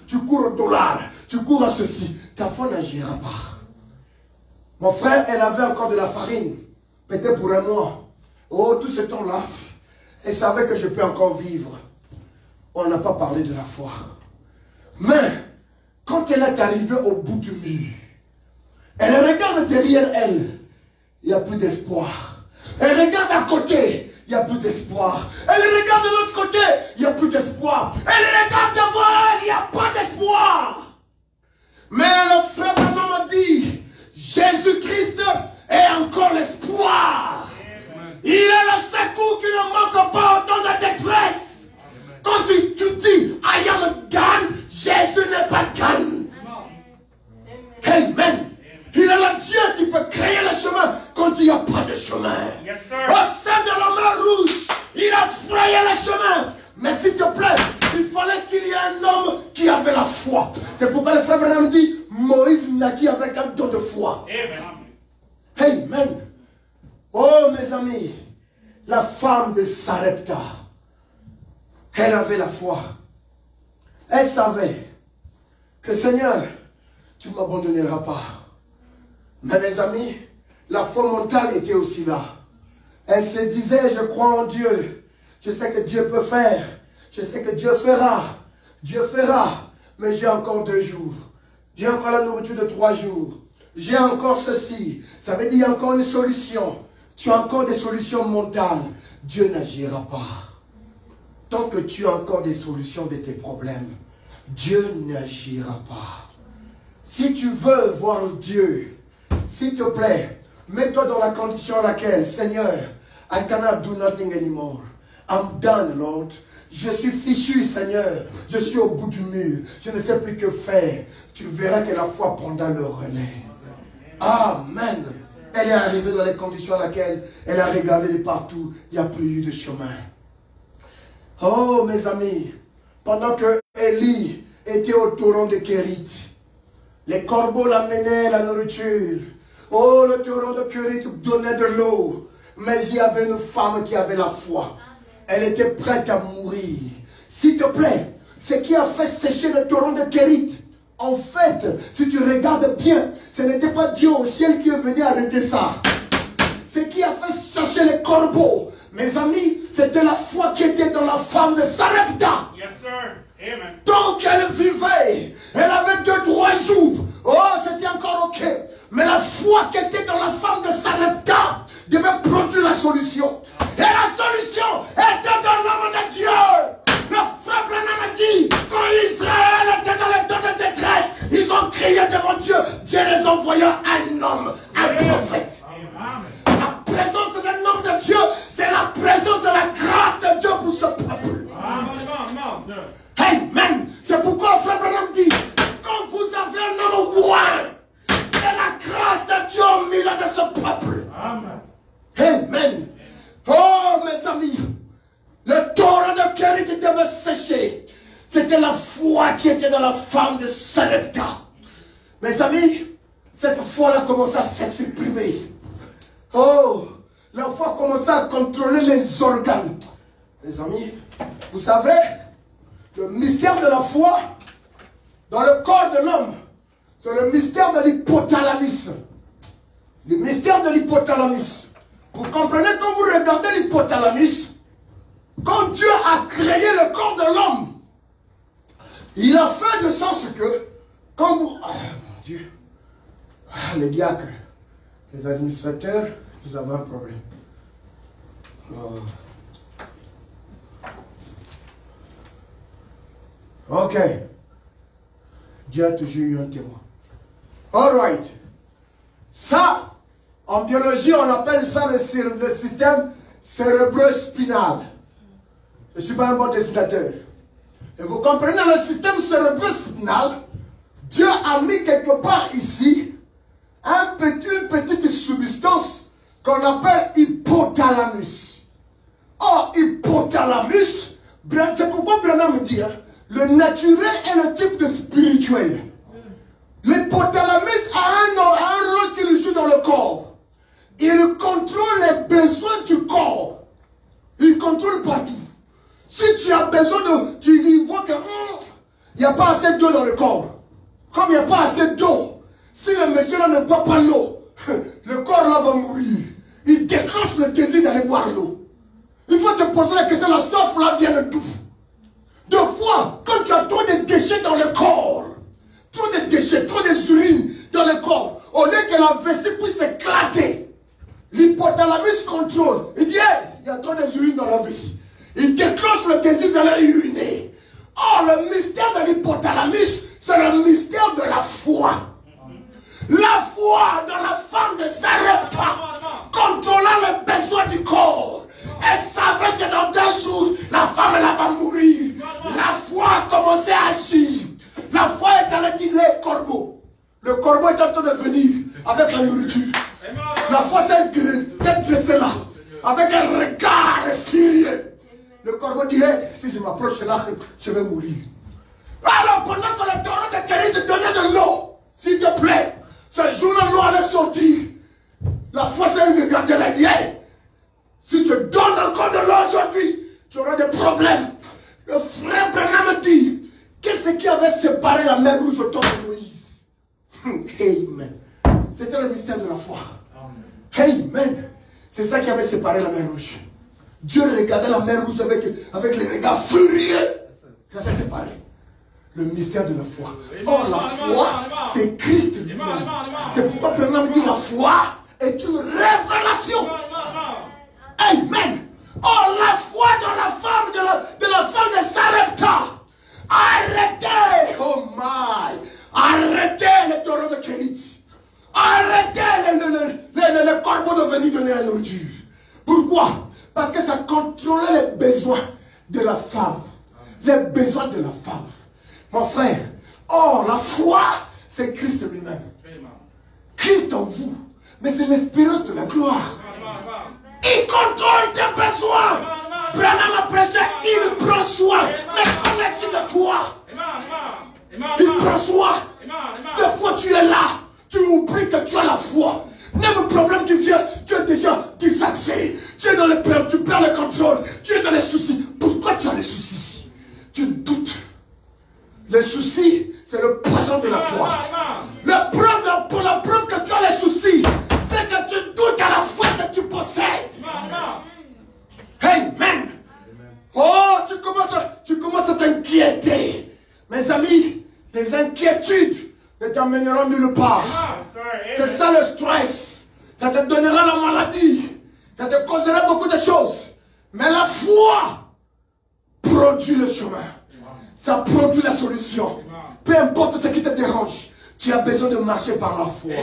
tu cours au dollar. Tu cours à ceci. Ta foi n'agira pas. Mon frère, elle avait encore de la farine. Peut-être pour un mois. Oh, tout ce temps-là, elle savait que je peux encore vivre. On n'a pas parlé de la foi. Mais, quand elle est arrivée au bout du mur, elle regarde derrière elle, il n'y a plus d'espoir. Elle regarde à côté, il n'y a plus d'espoir. Elle regarde de l'autre côté, il n'y a plus d'espoir. Elle regarde devant elle, il n'y a pas d'espoir. Mais le frère Branham a dit, Jésus-Christ est encore l'espoir. Il est le secours qui ne manque pas autant de détresse. Quand tu dis, I am done, Jésus n'est pas done. Amen. Il est le Dieu qui peut créer le chemin quand il n'y a pas de chemin. Yes, au sein de la mer rouge, il a frayé le chemin. Mais s'il te plaît, il fallait qu'il y ait un homme qui avait la foi. C'est pourquoi le frère Branham dit, Moïse naquit avec un don de foi. Amen. Amen. Oh mes amis, la femme de Sarepta, elle avait la foi. Elle savait que Seigneur, tu ne m'abandonneras pas. Mais mes amis, la foi mentale était aussi là. Elle se disait, je crois en Dieu. Je sais que Dieu peut faire. Je sais que Dieu fera. Dieu fera. Mais j'ai encore 2 jours. J'ai encore la nourriture de 3 jours. J'ai encore ceci. Ça veut dire qu'il y a encore une solution. Tu as encore des solutions mentales. Dieu n'agira pas. Tant que tu as encore des solutions de tes problèmes, Dieu n'agira pas. Si tu veux voir Dieu, s'il te plaît, mets-toi dans la condition à laquelle, Seigneur, I cannot do nothing anymore. I'm done, Lord. Je suis fichu, Seigneur. Je suis au bout du mur. Je ne sais plus que faire. Tu verras que la foi prendra le relais. Amen. Elle est arrivée dans les conditions à laquelle elle a regardé de partout. Il n'y a plus eu de chemin. Oh, mes amis, pendant que Élie était au torrent de Kérit, les corbeaux l'amenaient la nourriture. Oh, le torrent de Kérit donnait de l'eau. Mais il y avait une femme qui avait la foi. Elle était prête à mourir. S'il te plaît, ce qui a fait sécher le torrent de Kérit, en fait, si tu regardes bien, ce n'était pas Dieu au ciel qui est venu arrêter ça. Ce qui a fait sécher les corbeaux, mes amis, c'était la foi qui était dans la femme de Sarepta. Yes, sir. Amen. Donc elle vivait, elle avait 2-3 jours. Oh, c'était encore ok. Mais la foi qui était dans la femme de Sarepta devait produire la solution. Et la solution est La présence d'un homme de Dieu, c'est la présence de la grâce de Dieu pour ce peuple. Amen. C'est pourquoi le frère Branham dit, quand vous avez un homme roi, c'est la grâce de Dieu au milieu de ce peuple. Amen. Oh mes amis, le torrent de Kérit qui devait sécher, c'était la foi qui était dans la femme de Sarepta. Mes amis, cette foi-là commençait à s'exprimer. Oh, la foi commençait à contrôler les organes. Mes amis, vous savez, le mystère de la foi dans le corps de l'homme, c'est le mystère de l'hypothalamus. Le mystère de l'hypothalamus. Vous comprenez, quand vous regardez l'hypothalamus, quand Dieu a créé le corps de l'homme, il a fait de sorte que, quand vous... Oh mon Dieu, les diacres, les administrateurs, nous avons un problème. Oh. Ok. Dieu a toujours eu un témoin. All right. Ça, en biologie, on appelle ça le système cérébro-spinal. Je ne suis pas un bon dessinateur. Et vous comprenez, le système cérébro-spinal, Dieu a mis quelque part ici une petite substance qu'on appelle hypothalamus. Or, hypothalamus, c'est pourquoi Branham me dit, hein, le naturel est le type de spirituel. L'hypothalamus a un rôle qu'il joue dans le corps. Il contrôle les besoins du corps. Il contrôle partout. Si tu as besoin de... Tu vois que il n'y a pas assez d'eau dans le corps. Comme il n'y a pas assez d'eau, si le monsieur là ne boit pas l'eau, le corps là va mourir. Il déclenche le désir d'aller boire l'eau. Il faut te poser la question, la soif là vient d'où? Deux fois, quand tu as trop de déchets dans le corps, trop de déchets, trop des urines dans le corps, au lieu que la vessie puisse éclater, l'hypothalamus contrôle. Il dit, hey, il y a trop des urines dans la vessie. Il déclenche le désir d'aller uriner. Or, le mystère de l'hypothalamus, c'est le mystère de la foi. La foi dans la femme de Sarepta, contrôlant les besoins du corps. Elle savait que dans 2 jours, la femme elle va mourir. La foi a commencé à agir. La foi est allée dire les corbeaux. Le corbeau est en train de venir avec la nourriture. La foi s'est dressée là, avec un regard furieux. Le corbeau dit, hey, si je m'approche là, je vais mourir. Alors pendant que le torrent de Kérit te donnait de l'eau, s'il te plaît, ce jour-là, l'eau allait sortir. La foi s'est regardée là, dit, hey, si tu donnes encore de l'eau aujourd'hui, tu auras des problèmes. Le frère Branham dit, qu'est-ce qui avait séparé la mer rouge au temps de Moïse? Amen. C'était le mystère de la foi. Amen. C'est ça qui avait séparé la mer rouge. Dieu regardait la mer rouge avec les regards furieux. Ça s'est séparé. Le mystère de la foi. Or, la foi, c'est Christ lui-même. C'est pourquoi Branham dit la foi est une révélation. Amen. Or, la foi dans la femme de la femme de Sarepta. Arrêtez, oh my. Arrêtez les torrents de Kérit. Arrêtez les corbeaux de venir donner la nourriture. Pourquoi? Parce que ça contrôlait les besoins de la femme. Les besoins de la femme. Mon frère, or la foi, c'est Christ lui-même. Christ en vous. Mais c'est l'espérance de la gloire. Il contrôle tes besoins. Branham a prêché, il prend soin. Mais qu'en est-il de toi? Il prend soin. Des fois tu es là, tu oublies que tu as la foi. Même le problème qui vient, tu es déjà désaxé. Tu es dans les peurs, tu perds le contrôle. Tu es dans les soucis. Pourquoi tu as les soucis? Tu doutes. Les soucis, c'est le poison de la foi. La preuve que tu as les soucis, c'est que tu doutes à la foi que tu possèdes. Amen. Oh, tu commences à t'inquiéter. Mes amis, les inquiétudes ne t'amèneront nulle part. C'est ça le stress. Ça te donnera la maladie. Ça te causera beaucoup de choses. Mais la foi produit le chemin. Ça produit la solution. Peu importe ce qui te dérange, tu as besoin de marcher par la foi.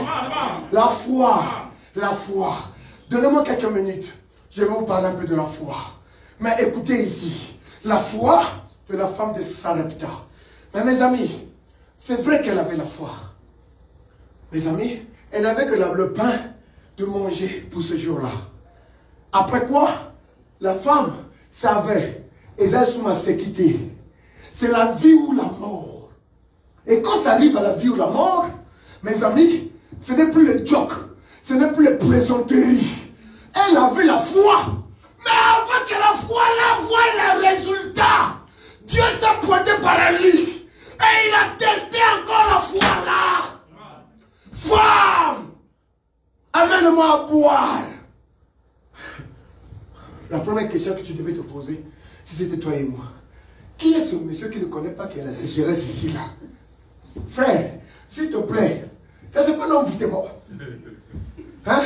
La foi, la foi. Donnez-moi quelques minutes. Je vais vous parler un peu de la foi. Mais écoutez ici. La foi de la femme de Sarepta. Mais mes amis, c'est vrai qu'elle avait la foi. Mes amis, elle n'avait que le pain de manger pour ce jour-là. Après quoi, la femme savait, Esaïe s'est quitté. C'est la vie ou la mort. Et quand ça arrive à la vie ou la mort, mes amis, ce n'est plus le joke, ce n'est plus les plaisanteries. Elle avait la foi. Mais avant que la foi là voie les résultats, Dieu s'est pointé par la lit. Et il a testé encore la foi là. Femme, amène-moi à boire. La première question que tu devais te poser, si c'était toi et moi, qui est ce monsieur qui ne connaît pas qu'il y a la sécheresse ici là? Frère, s'il te plaît, ça c'est pas un envoûtement. Hein?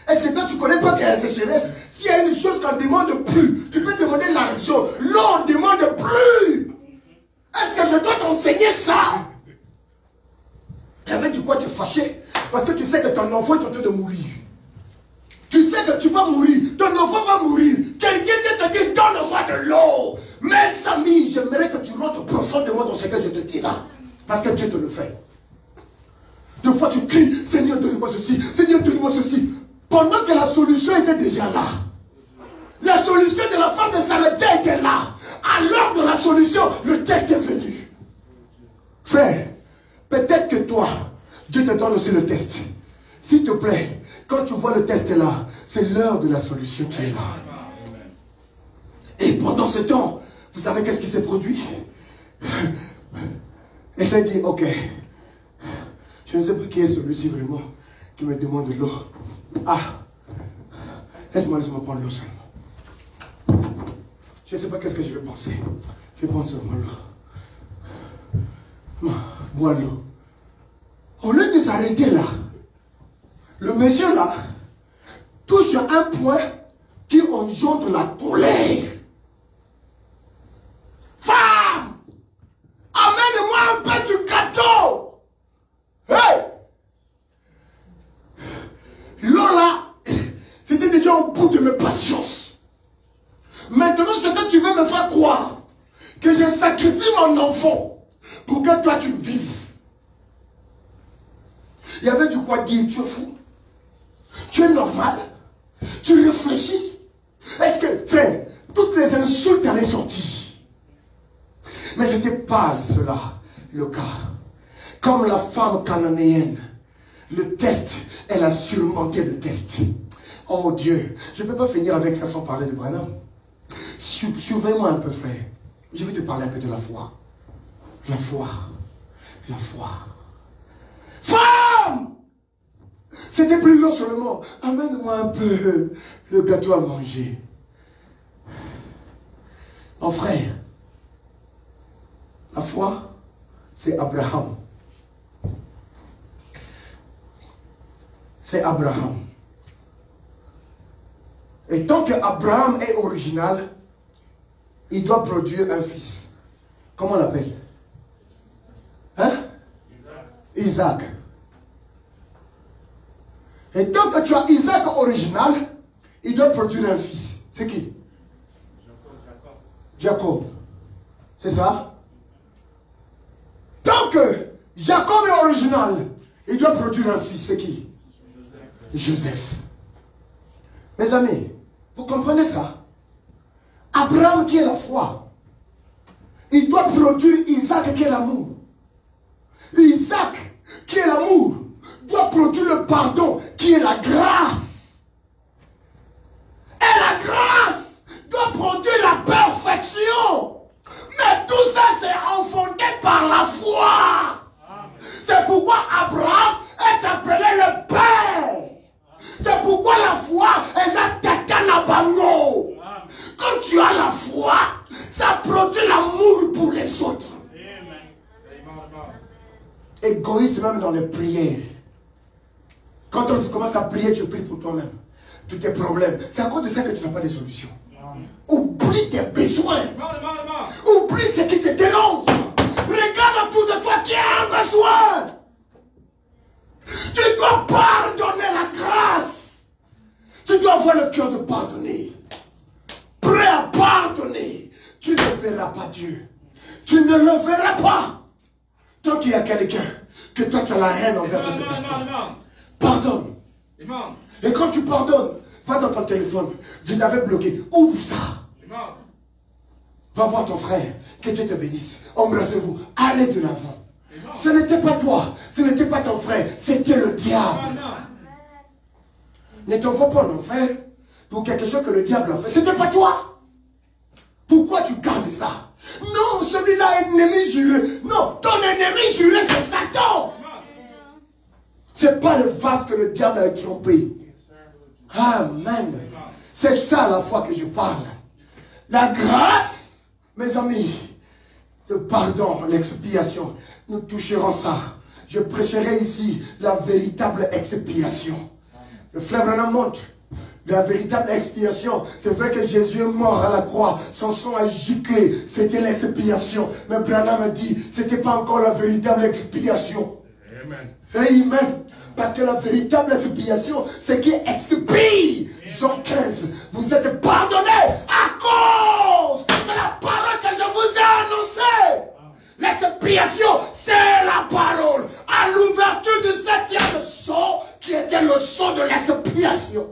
Est-ce que toi tu ne connais pas qu'il y a la sécheresse? S'il y a une chose qu'on ne demande plus, tu peux demander l'argent. L'eau on ne demande plus. Est-ce que je dois t'enseigner ça? Et avec du quoi tu es fâché? Parce que tu sais que ton enfant est en train de mourir. Tu sais que tu vas mourir. Ton enfant va mourir. Quelqu'un vient te dire, donne-moi de l'eau. Mes amis, j'aimerais que tu rentres profondément dans ce que je te dis là. Parce que Dieu te le fait. Deux fois tu cries, Seigneur donne-moi ceci, Seigneur donne-moi ceci. Pendant que la solution était déjà là. La solution de la femme de Sarepta était là. Alors de la solution, le test est venu. Frère, peut-être que toi, Dieu te donne aussi le test. S'il te plaît, quand tu vois le test là, c'est l'heure de la solution qui est là. Et pendant ce temps, vous savez qu'est-ce qui s'est produit? Et ça dit, ok, je ne sais pas qui est celui-ci vraiment qui me demande de l'eau. Ah, laisse-moi prendre l'eau seulement. Je ne sais pas qu'est-ce que je vais penser. Je vais prendre seulement l'eau. Bois l'eau. Au lieu de s'arrêter là, le monsieur là touche un point qui engendre la colère. Femme, amène-moi un peu du gâteau. Hey! L'eau là, c'était déjà au bout de mes patiences. Maintenant, ce que tu veux me faire croire, que je sacrifie mon enfant pour que toi tu vives. Il y avait du quoi dire, tu es fou? Tu es normal? Tu réfléchis? Est-ce que, frère, toutes les insultes allaient sortir? Mais ce n'était pas cela le cas. Comme la femme cananéenne, le test, elle a surmonté le test. Oh Dieu, je ne peux pas finir avec ça sans parler de Branham. Surveille-moi un peu, frère. Je vais te parler un peu de la foi. La foi. La foi. Femme! C'était plus long seulement. Amène-moi un peu le gâteau à manger. Mon frère, la foi, c'est Abraham. C'est Abraham. Et tant qu'Abraham est original, il doit produire un fils. Comment on l'appelle? Hein? Isaac. Et tant que tu as Isaac original, il doit produire un fils. C'est qui? Jacob. C'est ça? Tant que Jacob est original, il doit produire un fils. C'est qui? Joseph. Mes amis, vous comprenez ça? Abraham qui est la foi, il doit produire Isaac qui est l'amour. Isaac qui est l'amour doit produire le pardon qui est la grâce. Et la grâce doit produire la perfection. Mais tout ça c'est enfanté par la foi. C'est pourquoi Abraham est appelé le Père. C'est pourquoi la foi est un takanabango. Quand tu as la foi, ça produit l'amour pour les autres. Égoïste même dans les prières. Quand tu commences à prier, tu pries pour toi-même. Tous tes problèmes. C'est à cause de ça que tu n'as pas de solution. Oublie tes besoins. Oublie ce qui te dérange. Regarde autour de toi qui a un besoin. Tu dois pardonner la grâce. Tu dois avoir le cœur de pardonner. Prêt à pardonner. Tu ne verras pas Dieu. Tu ne le verras pas. Tant qu'il y a quelqu'un que toi tu as la haine envers cette personne. Pardonne. Et quand tu pardonnes, va dans ton téléphone. Je t'avais bloqué. Ouvre ça. Va voir ton frère. Que Dieu te bénisse. Embrassez-vous. Allez de l'avant. Ce n'était pas toi. Ce n'était pas ton frère. C'était le diable. Ne t'en vas pas, mon frère, pour quelque chose que le diable a fait. Ce n'était pas toi. Pourquoi tu gardes ça? Non, celui-là est ennemi juré. Non, ton ennemi juré, c'est Satan. Ce n'est pas le vase que le diable a trompé. Amen. C'est ça la foi que je parle. La grâce, mes amis, le pardon, l'expiation, nous toucherons ça. Je prêcherai ici la véritable expiation. Le frère Branham montre la véritable expiation. C'est vrai que Jésus est mort à la croix. Son sang a giclé. C'était l'expiation. Mais Branham a dit, ce n'était pas encore la véritable expiation. Amen. Amen. Parce que la véritable expiation, c'est qui expie. Jean 15. Vous êtes pardonnés à cause de la parole que je vous ai annoncée. L'expiation, c'est la parole. À l'ouverture du 7e sceau, qui était le sceau de l'expiation.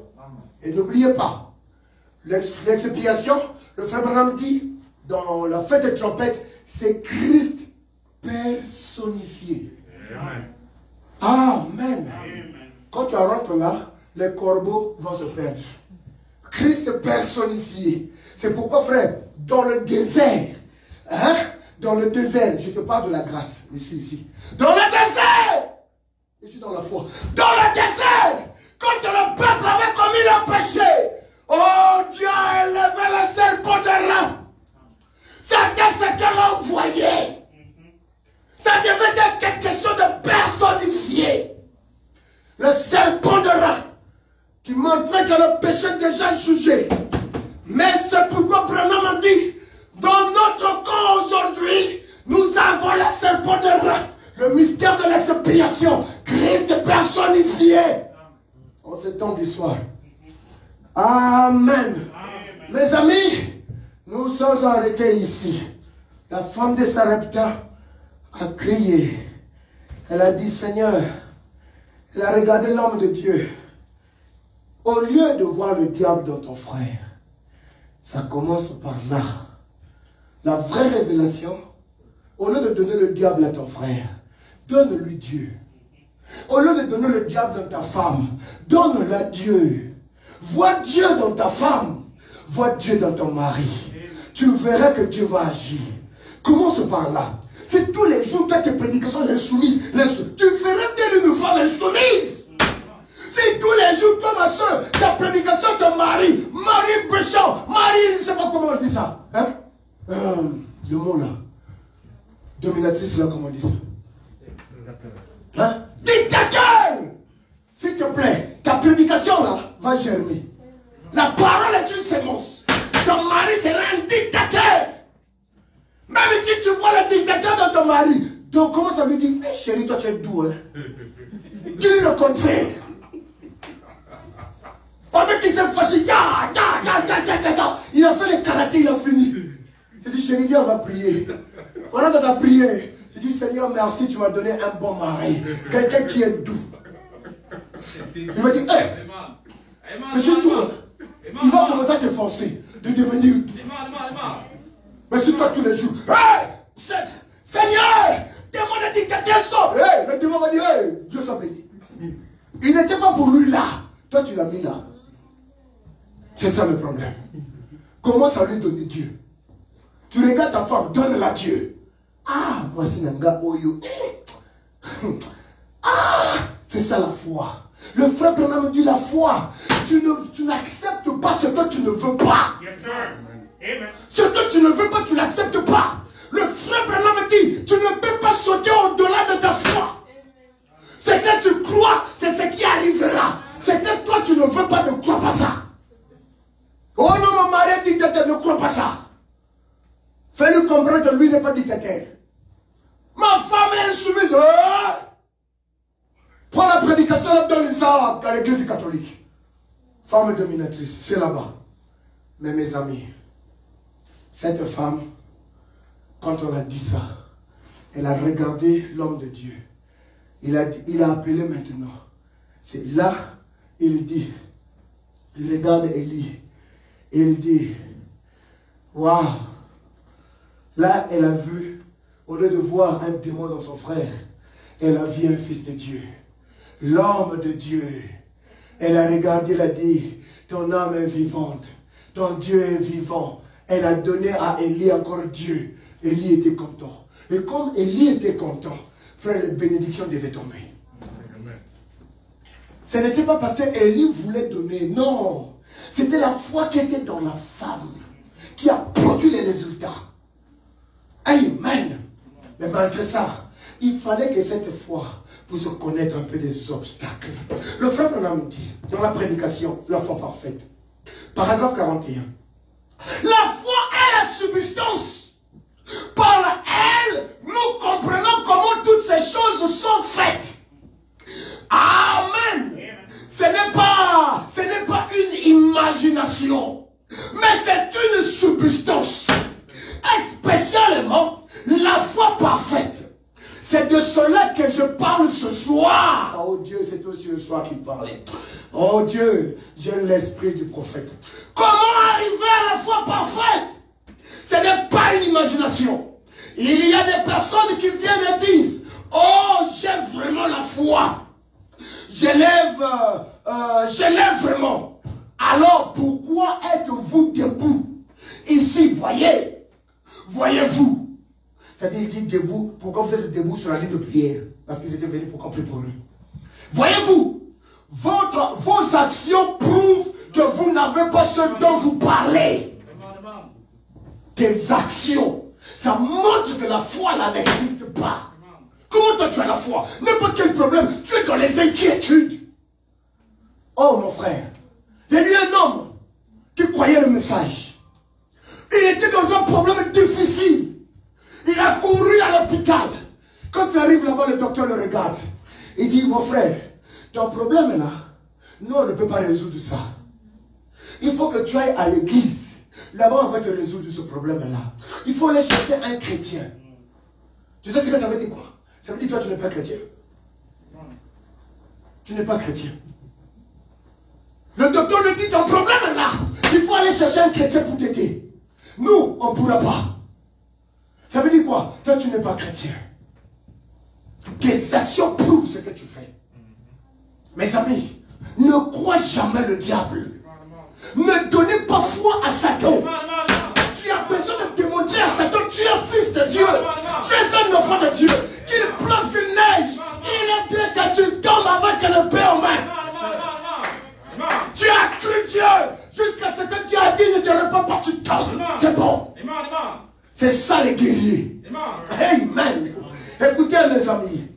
Et n'oubliez pas, l'expiation, le frère Branham dit, dans la fête des trompettes, c'est Christ personnifié. Amen. Quand tu rentres là, les corbeaux vont se perdre. Christ personnifié. C'est pourquoi, frère, dans le désert, hein, dans le désert, je te parle de la grâce, je suis ici. Dans le désert, je suis dans la foi. Dans le désert, quand le peuple avait commis le péché, oh Dieu a élevé le serpent de rein. C'était ce que l'on voyait. Ça devait être quelque chose de personnifié. Le serpent de rein qui montrait que le péché est déjà jugé. Mais c'est pourquoi Branham a dit, dans notre corps aujourd'hui, nous avons le serpent de rein. Le mystère de l'expiation. Christ personnifié. En ce temps du soir. Amen. Mes amis, nous sommes arrêtés ici. La femme de Sarepta a crié. Elle a dit, Seigneur, elle a regardé l'homme de Dieu. Au lieu de voir le diable dans ton frère, ça commence par là. La vraie révélation, au lieu de donner le diable à ton frère, donne-lui Dieu. Au lieu de donner le diable dans ta femme, donne-le à Dieu. Vois Dieu dans ta femme. Vois Dieu dans ton mari. Tu verras que Dieu va agir. Commence par là. Si tous les jours, toi, tes prédications insoumises, tu ferais d'elle une femme insoumise. Si tous les jours, toi, ma soeur, ta prédication, ton mari péchant, mari, je ne sais pas comment on dit ça. Hein? Le mot là. Dominatrice là, comment on dit ça? Hein? Dictateur! S'il te plaît, ta prédication là va germer. La parole est une sémence. Ton mari sera un dictateur. Même si tu vois le dictateur dans ton mari, donc commence à lui dire, hey, chérie, toi tu es doux. Hein? Dis-lui le contraire. Pendant qu'il s'est fâché, il a fait le karaté, il a fini. Je dis, chérie, viens, on va prier. Pendant que tu as prié, je dis, Seigneur, merci, tu m'as donné un bon mari. Quelqu'un qui est doux. Il va dire, hé, je suis doux. Il va commencer à s'efforcer de devenir doux. Mais si toi tous les jours, hey, Seigneur, démon de dictateur sort. Hey, le démon va dire, hey, Dieu s'en bénit. Il n'était pas pour lui là. Toi tu l'as mis là. C'est ça le problème. Commence à lui donner Dieu. Tu regardes ta femme, donne-la Dieu. Ah, voici Nanga Oyo. Ah, c'est ça la foi. Le frère Branham dit la foi. Tu n'acceptes pas ce que tu ne veux pas. Yes, sir. Amen. Ce que tu ne veux pas, tu n'acceptes pas. Le frère Branham dit, tu ne peux pas sauter au-delà de ta foi. Ce que tu crois, c'est ce qui arrivera. Ce que toi, tu ne veux pas, ne crois pas ça. Oh non, mon mari est dictateur, ne crois pas ça. Fais-lui comprendre que lui n'est pas dictateur. Ma femme est insoumise. Prends la prédication et donne ça à l'église catholique. Femme dominatrice, c'est là-bas. Mais mes amis, cette femme, quand on a dit ça, elle a regardé l'homme de Dieu. Il a appelé maintenant. C'est là, il dit, il regarde Élie. Et il dit, waouh. Là, elle a vu, au lieu de voir un démon dans son frère, elle a vu un fils de Dieu. L'homme de Dieu. Elle a regardé, elle a dit, ton âme est vivante. Ton Dieu est vivant. Elle a donné à Élie encore Dieu. Élie était content. Et comme Élie était content, frère, la bénédiction devait tomber. Ce n'était pas parce que Élie voulait donner, non. C'était la foi qui était dans la femme qui a produit les résultats. Amen. Mais malgré ça, il fallait que cette foi puisse connaître un peu des obstacles. Le frère Branham dit, dans la prédication, la foi parfaite, paragraphe 41. La foi est la substance. Par elle, nous comprenons comment toutes ces choses sont faites. Amen. Ce n'est pas une imagination, mais c'est une substance. Et spécialement, la foi parfaite. C'est de cela que je parle ce soir. Oh Dieu, c'est aussi le soir qu'il parlait. Oh Dieu, j'ai l'esprit du prophète. Comment arriver à la foi parfaite? Ce n'est pas une imagination. Il y a des personnes qui viennent et disent, oh, j'ai vraiment la foi. Je lève vraiment. Alors pourquoi êtes-vous debout? Ici, voyez-vous. C'est-à-dire, il dit debout, pourquoi vous êtes debout sur la ligne de prière? Parce qu'ils étaient venus pour qu'on prie pour eux. Voyez-vous, vos actions prouvent que vous n'avez pas ce dont vous parlez. Tes actions, ça montre que la foi là n'existe pas. Comment toi tu as la foi? N'importe quel problème, tu es dans les inquiétudes. Oh mon frère, il y a eu un homme qui croyait le message. Il était dans un problème difficile. Il a couru à l'hôpital. Quand il arrive là-bas, le docteur le regarde. Il dit, mon frère, ton problème est là. Nous, on ne peut pas résoudre ça. Il faut que tu ailles à l'église. Là-bas, on va te résoudre ce problème-là. Il faut aller chercher un chrétien. Tu sais ce que ça veut dire quoi? Ça veut dire que toi, tu n'es pas chrétien. Tu n'es pas chrétien. Le docteur lui dit, ton problème est là. Il faut aller chercher un chrétien pour t'aider. Nous, on ne pourra pas. Ça veut dire quoi? Toi, tu n'es pas chrétien. Tes actions prouvent ce que tu fais. Mes amis, ne crois jamais le diable. Ne donnez pas foi à Satan. Tu as besoin de démontrer à Satan que tu es un fils de Dieu. Tu es un enfant de Dieu. Qu'il pleuve, qu'il neige. Il est bien que tu tombes avec le paix en main. Tu as cru Dieu jusqu'à ce que Dieu a dit ne te réponds pas, tu tombes. C'est bon. C'est ça les guerriers. Amen. Écoutez mes amis.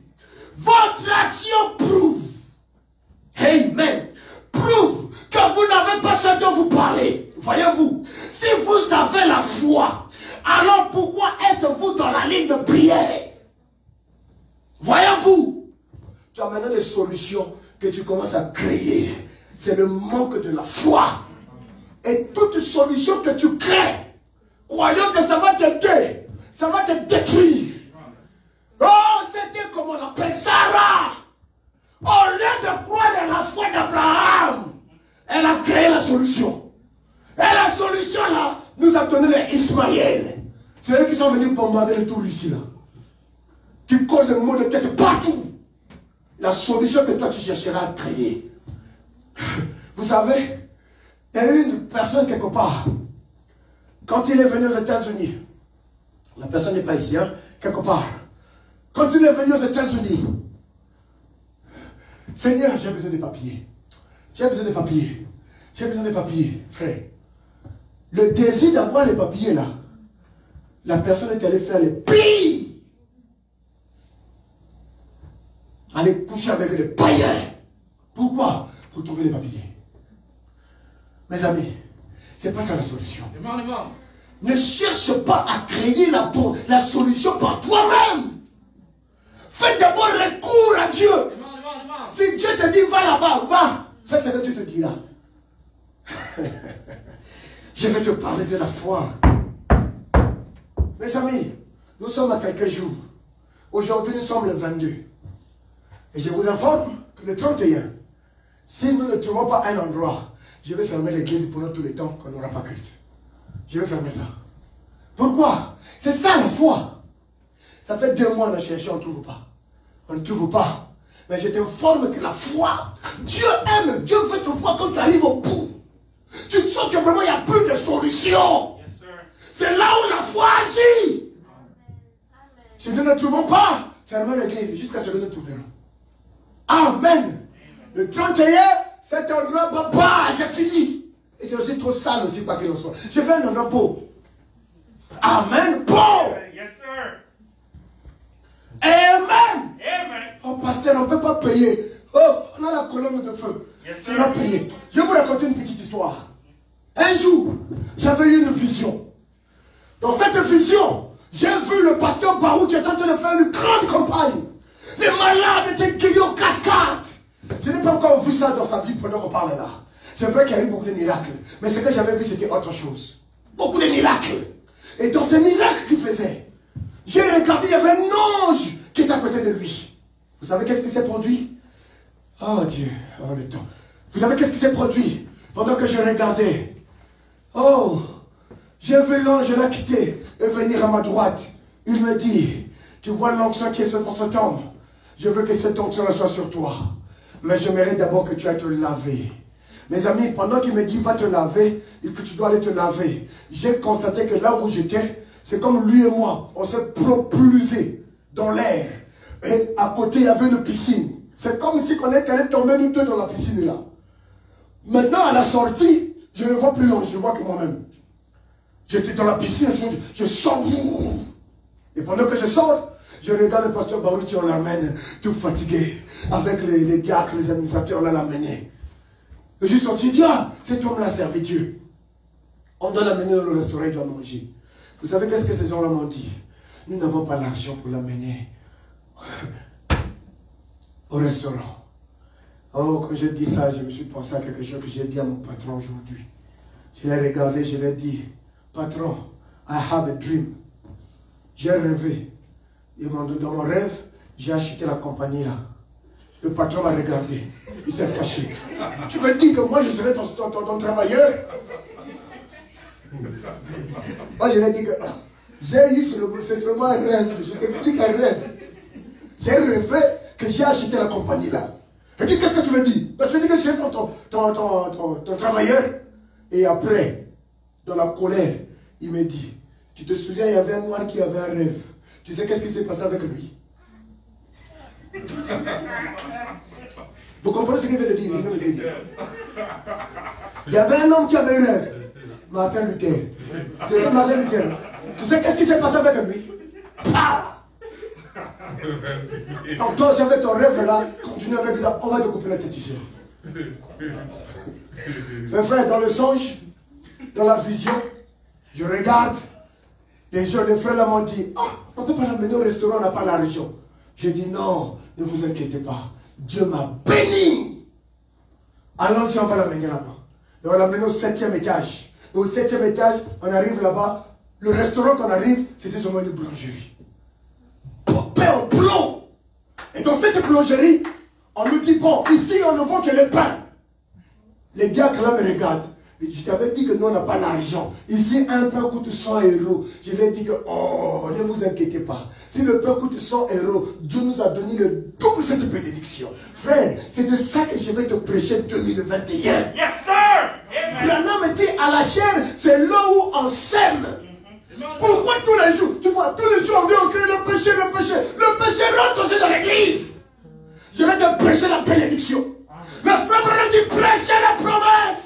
Votre action prouve. Amen. Prouve que vous n'avez pas ce dont vous parlez. Voyez-vous. Si vous avez la foi, alors pourquoi êtes-vous dans la ligne de prière? Voyez-vous. Tu as maintenant des solutions que tu commences à créer. C'est le manque de la foi. Et toute solution que tu crées, croyant que ça va t'aider, ça va te détruire. Oh, c'était comment on appelle Sarah. Au lieu de croire dans la foi d'Abraham, elle a créé la solution. Et la solution là, nous a donné les Ismaël. C'est eux qui sont venus bombarder le tour ici là. Qui causent des maux de tête partout. La solution que toi tu chercheras à créer. Vous savez, il y a une personne quelque part. Quand il est venu aux États-Unis, la personne n'est pas ici, hein, quelque part. Quand il est venu aux États-Unis, Seigneur, j'ai besoin de papiers. J'ai besoin de papiers. J'ai besoin de papiers, frère. Le désir d'avoir les papiers là, la personne est allée faire les pires. Aller coucher avec les païens. Pourquoi? Pour trouver les papiers. Mes amis, c'est pas ça la solution. Ne cherche pas à créer la solution par toi-même. Fais d'abord recours à Dieu. Si Dieu te dit va là-bas, va. Fais ce que tu te diras. Je vais te parler de la foi. Mes amis, nous sommes à quelques jours. Aujourd'hui, nous sommes le 22. Et je vous informe que le 31, si nous ne trouvons pas un endroit, je vais fermer l'église pendant tout le temps qu'on n'aura pas culte. Je vais fermer ça. Pourquoi? C'est ça la foi. Ça fait 2 mois qu'on a cherché, on ne trouve pas. On ne trouve pas. Mais je t'informe que la foi, Dieu aime, Dieu veut te voir quand tu arrives au bout. Tu sens que vraiment il n'y a plus de solution. Yes, c'est là où la foi agit. Si nous ne trouvons pas, fermez l'église jusqu'à ce que nous trouverons. Amen. Le 31, cet endroit, papa, c'est fini. Et c'est aussi trop sale aussi, quoi qu'il en soit. Je fais un endroit beau. Amen. Beau. Yes, sir. Amen. Amen. Oh, pasteur, on ne peut pas payer. Oh, on a la colonne de feu. Yes, tu vas payer. Je vais vous raconter une petite histoire. Un jour, j'avais eu une vision. Dans cette vision, j'ai vu le pasteur Barou qui est en train de faire une grande campagne. Les malades étaient guéris en cascade. Je n'ai pas encore vu ça dans sa vie pendant qu'on parle là. C'est vrai qu'il y a eu beaucoup de miracles. Mais ce que j'avais vu, c'était autre chose. Beaucoup de miracles. Et dans ces miracles qu'il faisait, j'ai regardé, il y avait un ange qui était à côté de lui. Vous savez qu'est-ce qui s'est produit? Oh Dieu, oh le temps. Vous savez qu'est-ce qui s'est produit? Pendant que je regardais, oh, j'ai vu l'ange la quitter et venir à ma droite. Il me dit, tu vois l'onction qui est sur cet homme. Je veux que cette onction soit sur toi. Mais j'aimerais d'abord que tu ailles te laver. Mes amis, pendant qu'il me dit va te laver et que tu dois aller te laver, j'ai constaté que là où j'étais, c'est comme lui et moi, on s'est propulsé dans l'air. Et à côté, il y avait une piscine. C'est comme si on était allé tomber nous deux dans la piscine là. Maintenant, à la sortie, je ne vois plus l'ange, je vois que moi-même. J'étais dans la piscine, je sors. Et pendant que je sors, je regarde le pasteur Baruti, on l'amène tout fatigué. Avec les diacres, les administrateurs, on l'a amené. Et je suis sorti, dit, ah, cet homme-là servi Dieu. On doit l'amener au restaurant, il doit manger. Vous savez qu'est-ce que ces gens-là m'ont dit? Nous n'avons pas l'argent pour l'amener au restaurant. Oh, quand j'ai dit ça, je me suis pensé à quelque chose que j'ai dit à mon patron aujourd'hui. Je l'ai regardé, je l'ai dit, patron, I have a dream. J'ai rêvé. Et dans mon rêve, j'ai acheté la compagnie là. Le patron m'a regardé. Il s'est fâché. Tu veux dire que moi je serai ton travailleur? Moi je lui ai dit que j'ai eu seulement un rêve. Je t'explique un rêve. J'ai rêvé que j'ai acheté la compagnie là. Je dis qu'est-ce que tu veux dire? Tu veux dire que je serai ton travailleur? Et après, dans la colère, il me dit, tu te souviens, il y avait un noir qui avait un rêve. Tu sais qu'est-ce qui s'est passé avec lui? Vous comprenez ce qu'il veut dire? Il y avait un homme qui avait un rêve. Martin Luther. C'était Martin Luther. Tu sais qu'est-ce qui s'est passé avec lui? Donc toi aussi avec ton rêve là, continue avec ça, on va te couper la tête ici. Mes frères, dans le songe, dans la vision, je regarde, les frères là m'ont dit, ah, on ne peut pas l'amener au restaurant, on n'a pas l'argent. J'ai dit non, ne vous inquiétez pas, Dieu m'a béni. Allons-y, on va l'amener là-bas. Et on l'a amené au 7e étage. Et au 7e étage, on arrive là-bas, le restaurant qu'on arrive, c'était seulement une boulangerie. Pain en plomb. Et dans cette boulangerie, on nous dit, bon, ici on ne vend que le pain. Les diacres là me regardent. Je t'avais dit que nous on n'a pas l'argent. Ici un pain coûte 100 €. Je lui ai dit que, oh, ne vous inquiétez pas. Si le pain coûte 100 €, Dieu nous a donné le double cette bénédiction. Frère, c'est de ça que je vais te prêcher 2021. Yes, sir. Branham me dit à la chair, c'est là où on sème. Pourquoi tous les jours? Tu vois, tous les jours on vient on crie le péché, le péché. Le péché rentre aussi dans l'église. Je vais te prêcher la bénédiction. Le frère Branham dit prêcher la promesse.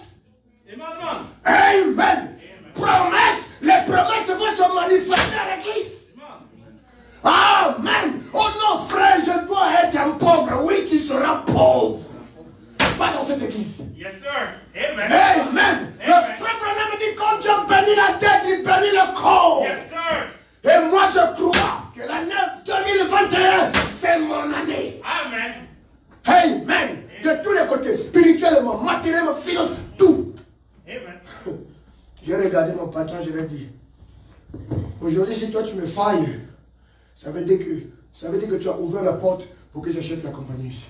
Amen. Promesse. Les promesses vont se manifester à l'église. Amen. Oh non frère, je dois être un pauvre. Oui, tu seras pauvre. Pas dans cette église. Yes, sir. Amen. Amen. Le frère Branham dit quand Dieu bénit la tête, il bénit le corps. Yes, sir. Et moi je crois que l'année 2021, c'est mon année. Amen. Amen. De tous les côtés, spirituellement, matériellement, financièrement, tout. Amen. J'ai regardé mon patron, je lui ai dit, aujourd'hui, si toi tu me failles, ça veut dire que tu as ouvert la porte pour que j'achète la compagnie ici.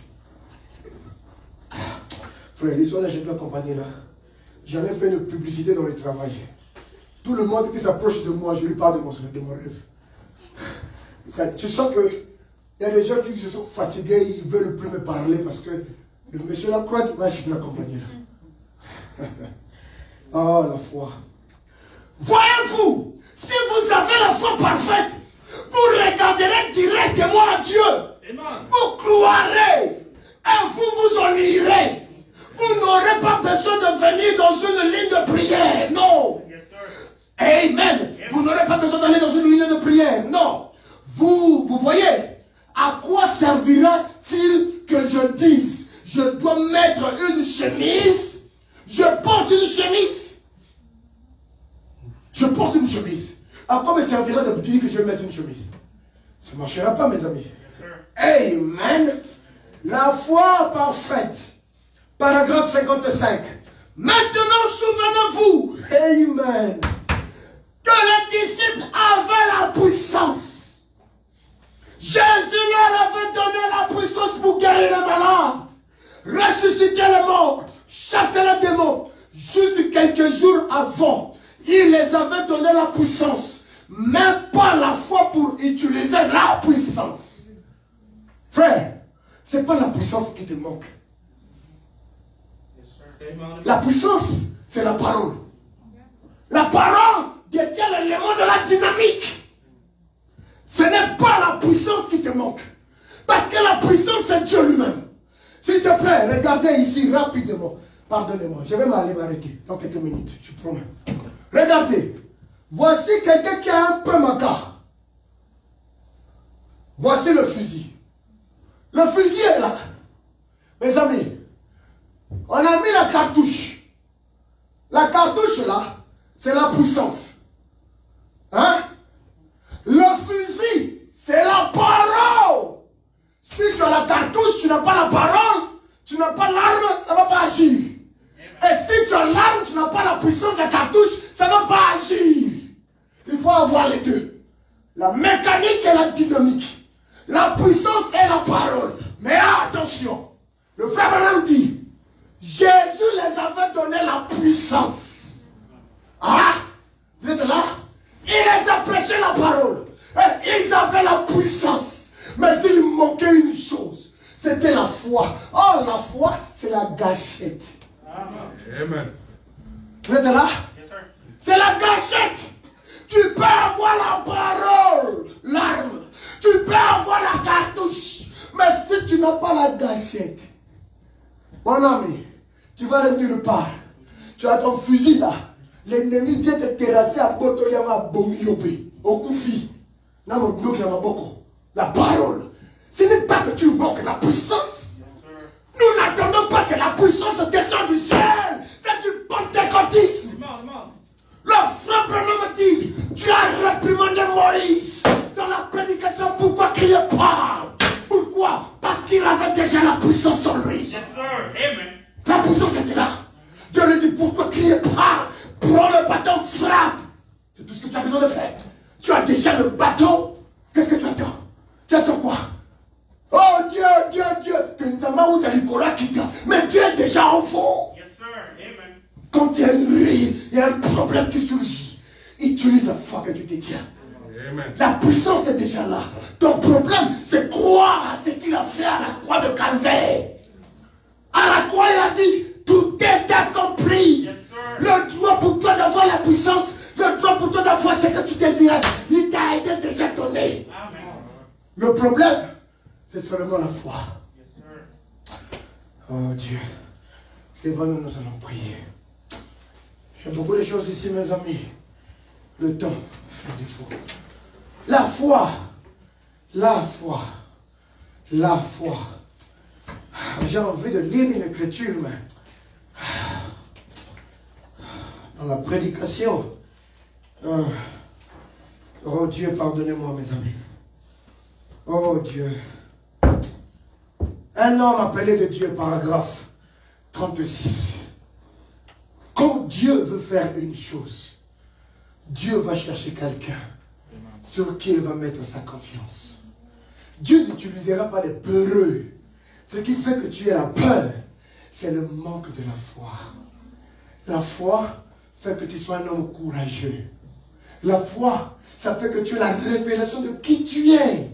Frère, l'histoire d'acheter la compagnie là, j'avais fait une publicité dans le travail. Tout le monde qui s'approche de moi, je lui parle de mon rêve. Tu sens que il y a des gens qui se sont fatigués, ils ne veulent plus me parler parce que le monsieur là croit qu'il va acheter la compagnie là. Oh, la foi. Voyez-vous, si vous avez la foi parfaite, vous regarderez directement à Dieu. Vous croirez et vous vous en irez. Vous n'aurez pas besoin de venir dans une ligne de prière. Non. Amen. Vous n'aurez pas besoin d'aller dans une ligne de prière. Non. Vous voyez, à quoi servira-t-il que je dise, je dois mettre une chemise, je porte une chemise. Je porte une chemise. À quoi me servira de dire que je vais mettre une chemise? Ça ne marchera pas, mes amis. Amen. La foi parfaite. Paragraphe 55. Maintenant, souvenez-vous, amen, que les disciples avaient la puissance. Jésus leur avait donné la puissance pour guérir les malades, ressusciter les morts, chasser les démons. Juste quelques jours avant, il les avait donné la puissance, mais pas la foi pour utiliser la puissance. Frère, ce n'est pas la puissance qui te manque. La puissance, c'est la parole. La parole détient l'élément de la dynamique. Ce n'est pas la puissance qui te manque. Parce que la puissance, c'est Dieu lui-même. S'il te plaît, regardez ici rapidement. Pardonnez-moi, je vais m'arrêter dans quelques minutes, je promets. Regardez. Voici quelqu'un qui a un peu maca. Voici le fusil. Le fusil est là. Mes amis, on a mis la cartouche. La cartouche là, c'est la puissance. Hein? Le fusil, c'est la parole. Si tu as la cartouche, tu n'as pas la parole, tu n'as pas l'arme, ça ne va pas agir. Et si tu as l'arme, tu n'as pas la puissance de la cartouche, ça ne va pas agir. Il faut avoir les deux. La mécanique et la dynamique. La puissance et la parole. Mais attention, le frère Branham dit, Jésus les avait donné la puissance. Ah, vous êtes là? Il les a prêché la parole. Et ils avaient la puissance. Mais il manquait une chose. C'était la foi. Oh, la foi, c'est la gâchette. Amen. Vous êtes là? C'est la gâchette. Tu peux avoir la parole, l'arme. Tu peux avoir la cartouche. Mais si tu n'as pas la gâchette, mon ami, tu vas aller nulle part. Tu as ton fusil là. L'ennemi vient te terrasser à Botoyama Bomiyopé, au Koufi. La parole. Ce n'est pas que tu manques la puissance. Nous n'attendons pas que la puissance descende du ciel. C'est du pentecôtisme. Le frère Branham dit, tu as réprimandé Moïse dans la prédication. Pourquoi crier pas? Pourquoi? Parce qu'il avait déjà la puissance en lui. La puissance était là. Dieu lui dit, pourquoi crier pas? Prends le bâton, frappe. C'est tout ce que tu as besoin de faire. Tu as déjà le bâton. Qu'est-ce que tu attends? Tu attends quoi? Oh Dieu, Dieu, Dieu. Mais Dieu est déjà en vous. Quand il y a il y a un problème qui surgit, utilise la foi que tu détiens. Amen. La puissance est déjà là. Ton problème, c'est croire à ce qu'il a fait à la croix de Calvaire. À la croix, il a dit, tout est accompli. Le droit pour toi d'avoir la puissance, le droit pour toi d'avoir ce que tu désirais, il t'a été déjà donné. Amen. Le problème, c'est seulement la foi. Oh Dieu, devant-nous, nous allons prier. Il y a beaucoup de choses ici, mes amis. Le temps fait défaut. La foi. La foi. La foi. J'ai envie de lire une écriture, mais dans la prédication. Oh Dieu, pardonnez-moi, mes amis. Oh Dieu. Un homme appelé de Dieu, paragraphe 36. Quand Dieu Dieu veut faire une chose. Dieu va chercher quelqu'un sur qui il va mettre sa confiance. Dieu n'utilisera pas les peureux. Ce qui fait que tu aies la peur, c'est le manque de la foi. La foi fait que tu sois un homme courageux. La foi, ça fait que tu aies la révélation de qui tu es.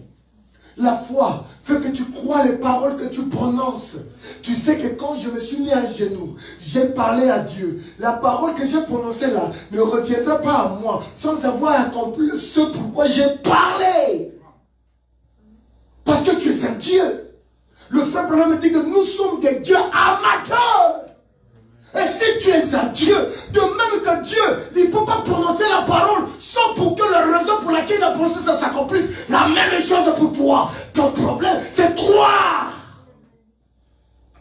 La foi fait que tu crois les paroles que tu prononces. Tu sais que quand je me suis mis à genoux, j'ai parlé à Dieu. La parole que j'ai prononcée là ne reviendra pas à moi sans avoir accompli ce pourquoi j'ai parlé. Parce que tu es un Dieu. Le frère Branham dit que nous sommes des dieux amateurs. Et si tu es un Dieu, de même que Dieu, il ne peut pas prononcer la parole sans pour que la raison pour laquelle il a prononcé ça s'accomplisse. La même chose pour toi. Ton problème, c'est croire.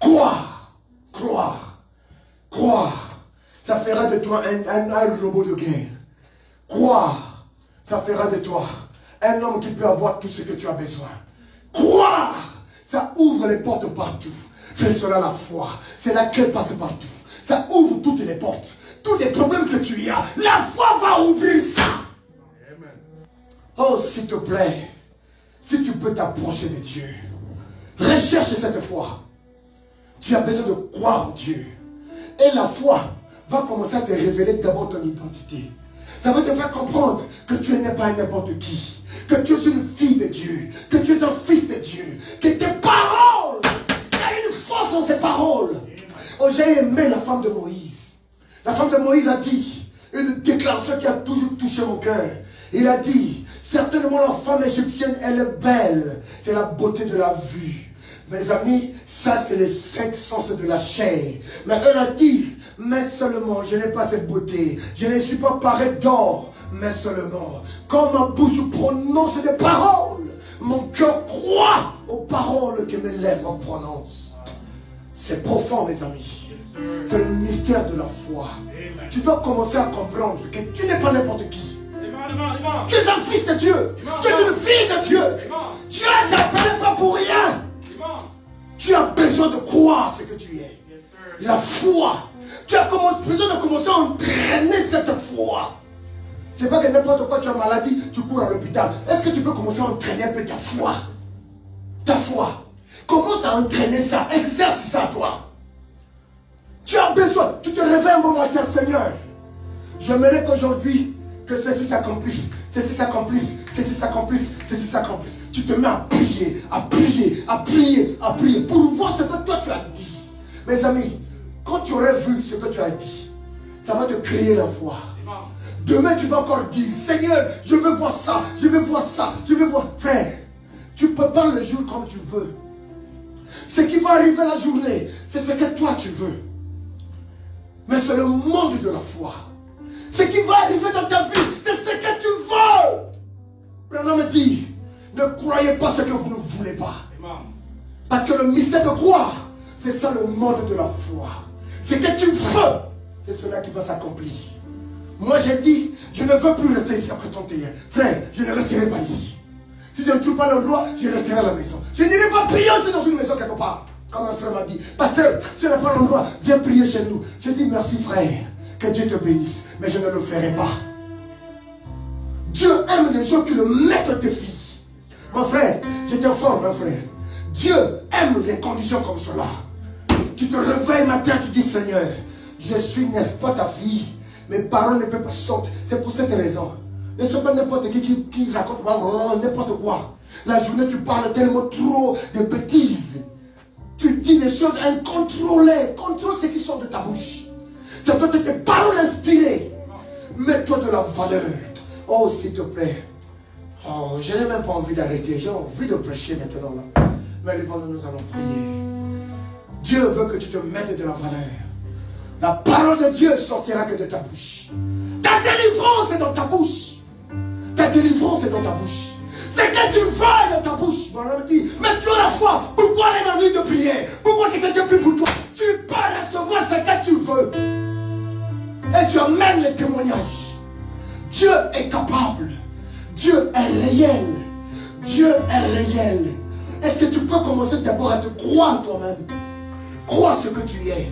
Croire. Croire. Croire. Ça fera de toi un robot de guerre. Croire. Ça fera de toi un homme qui peut avoir tout ce que tu as besoin. Croire. Ça ouvre les portes partout. Ce sera la foi. C'est la clé passe partout. Ça ouvre toutes les portes. Tous les problèmes que tu as, la foi va ouvrir ça. Amen. Oh, s'il te plaît, si tu peux t'approcher de Dieu, recherche cette foi. Tu as besoin de croire en Dieu. Et la foi va commencer à te révéler d'abord ton identité. Ça va te faire comprendre que tu n'es pas n'importe qui. Que tu es une fille de Dieu. Que tu es un fils de Dieu. Que tes paroles, il y a une force dans ces paroles. Oh, j'ai aimé la femme de Moïse. La femme de Moïse a dit une déclaration qui a toujours touché mon cœur. Il a dit, certainement la femme égyptienne, elle est belle. C'est la beauté de la vue. Mes amis, ça c'est les 5 sens de la chair. Mais elle a dit, mais seulement, je n'ai pas cette beauté. Je ne suis pas parée d'or, mais seulement, quand ma bouche prononce des paroles, mon cœur croit aux paroles que mes lèvres prononcent. C'est profond, mes amis. C'est le mystère de la foi. Amen. Tu dois commencer à comprendre que tu n'es pas n'importe qui. Amen. Tu es un fils de Dieu. Amen. Tu es une fille de Dieu. Amen. Dieu ne t'appelle pas pour rien. Amen. Tu as besoin de croire ce que tu es. Yes, la foi. Tu as besoin de commencer à entraîner cette foi. C'est pas que n'importe quoi, tu as maladie, tu cours à l'hôpital. Est-ce que tu peux commencer à entraîner un peu ta foi? Ta foi. Commence à entraîner ça, exerce ça toi. Tu as besoin, tu te réveilles un bon matin, Seigneur. J'aimerais qu'aujourd'hui, que ceci s'accomplisse, ceci s'accomplisse, ceci s'accomplisse, ceci s'accomplisse. Tu te mets à prier, à prier, à prier, à prier, pour voir ce que toi tu as dit. Mes amis, quand tu aurais vu ce que tu as dit, ça va te créer la foi. Demain tu vas encore dire, Seigneur, je veux voir ça, je veux voir ça, je veux voir. Frère, tu peux pas le jour comme tu veux. Ce qui va arriver la journée, c'est ce que toi tu veux. Mais c'est le monde de la foi. Ce qui va arriver dans ta vie, c'est ce que tu veux. Branham me dit, ne croyez pas ce que vous ne voulez pas. Parce que le mystère de croire, c'est ça le monde de la foi. Ce que tu veux, c'est cela qui va s'accomplir. Moi j'ai dit, je ne veux plus rester ici après 31. Frère, je ne resterai pas ici. Si je ne trouve pas l'endroit, je resterai à la maison. Je n'irai pas prier aussi dans une maison quelque part. Comme un frère m'a dit, pasteur, si tu n'as pas l'endroit, viens prier chez nous. Je dis merci frère, que Dieu te bénisse. Mais je ne le ferai pas. Dieu aime les gens qui le mettent au défi. Mon frère, je t'informe, mon frère. Dieu aime les conditions comme cela. Tu te réveilles matin, tu dis Seigneur, je suis, n'est-ce pas ta fille? Mes paroles ne peuvent pas sortir. C'est pour cette raison. Ne sois pas n'importe qui raconte n'importe quoi. La journée, tu parles tellement trop de bêtises. Tu dis des choses incontrôlées. Contrôle ce qui sort de ta bouche. Ça doit être des paroles inspirées. Mets-toi de la valeur. Oh, s'il te plaît. Oh, je n'ai même pas envie d'arrêter. J'ai envie de prêcher maintenant là. Mais levons-nous, nous allons prier. Dieu veut que tu te mettes de la valeur. La parole de Dieu sortira que de ta bouche. Ta délivrance est dans ta bouche. Ta délivrance est dans ta bouche. Ce que tu veux est dans ta bouche. Voilà, me dit, mais tu as la foi. Pourquoi aller dans la ligne de prière? Pourquoi que quelqu'un prie pour toi? Tu peux recevoir ce que tu veux. Et tu amènes les témoignages. Dieu est capable. Dieu est réel. Dieu est réel. Est-ce que tu peux commencer d'abord à te croire toi-même? Crois ce que tu es.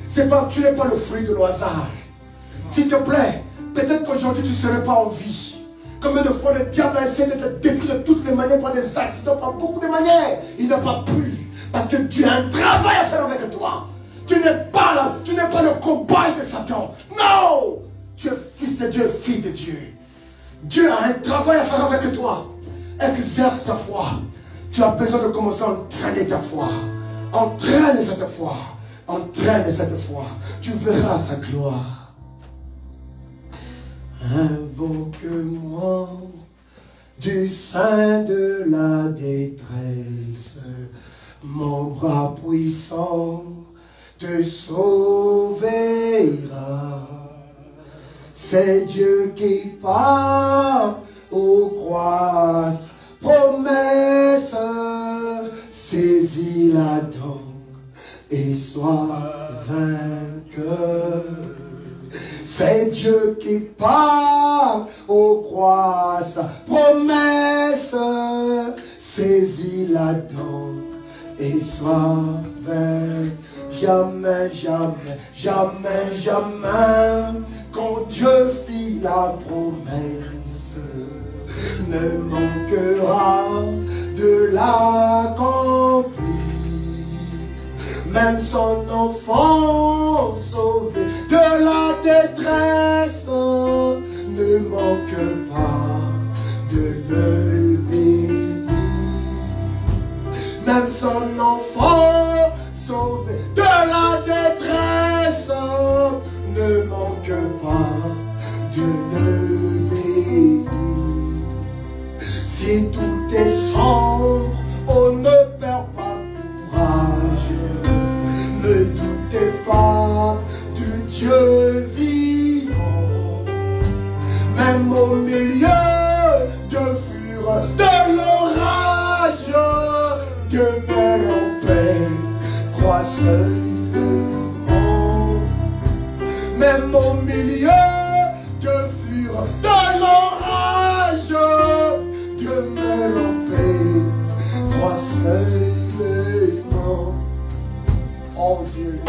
C'est pas, tu n'es pas le fruit de le hasard. s'il te plaît, peut-être qu'aujourd'hui tu ne serais pas en vie. Combien de fois le diable a essayé de te détruire de toutes les manières, par des accidents, par beaucoup de manières. Il n'a pas pu. Parce que tu as un travail à faire avec toi. Tu n'es pas là, tu n'es pas le cobaye de Satan. Non! Tu es fils de Dieu, fille de Dieu. Dieu a un travail à faire avec toi. Exerce ta foi. Tu as besoin de commencer à entraîner ta foi. Entraîne cette foi. Entraîne cette foi. Tu verras sa gloire. Invoque-moi du sein de la détresse. Mon bras puissant te sauvera. C'est Dieu qui part aux croix. Promesse, saisis-la donc et sois vainqueur. C'est Dieu qui part aux croix. Promesse, saisis-la donc et sois vainqueur. Jamais, jamais, jamais, jamais, quand Dieu fit la promesse, ne manquera de l'accomplir. Même son enfant sauvé de la détresse ne manque pas de le bénir. Même son enfant sauvé de la détresse ne manque pas de le bénir. Si tout est sombre, on ne perd pas courage. Ne doutez pas du Dieu vivant. Même au milieu de fureur, de l'orage, demeure en paix, crois seulement. Même au milieu de fureur, de l'orage, demeure en paix, crois seulement. Oh Dieu,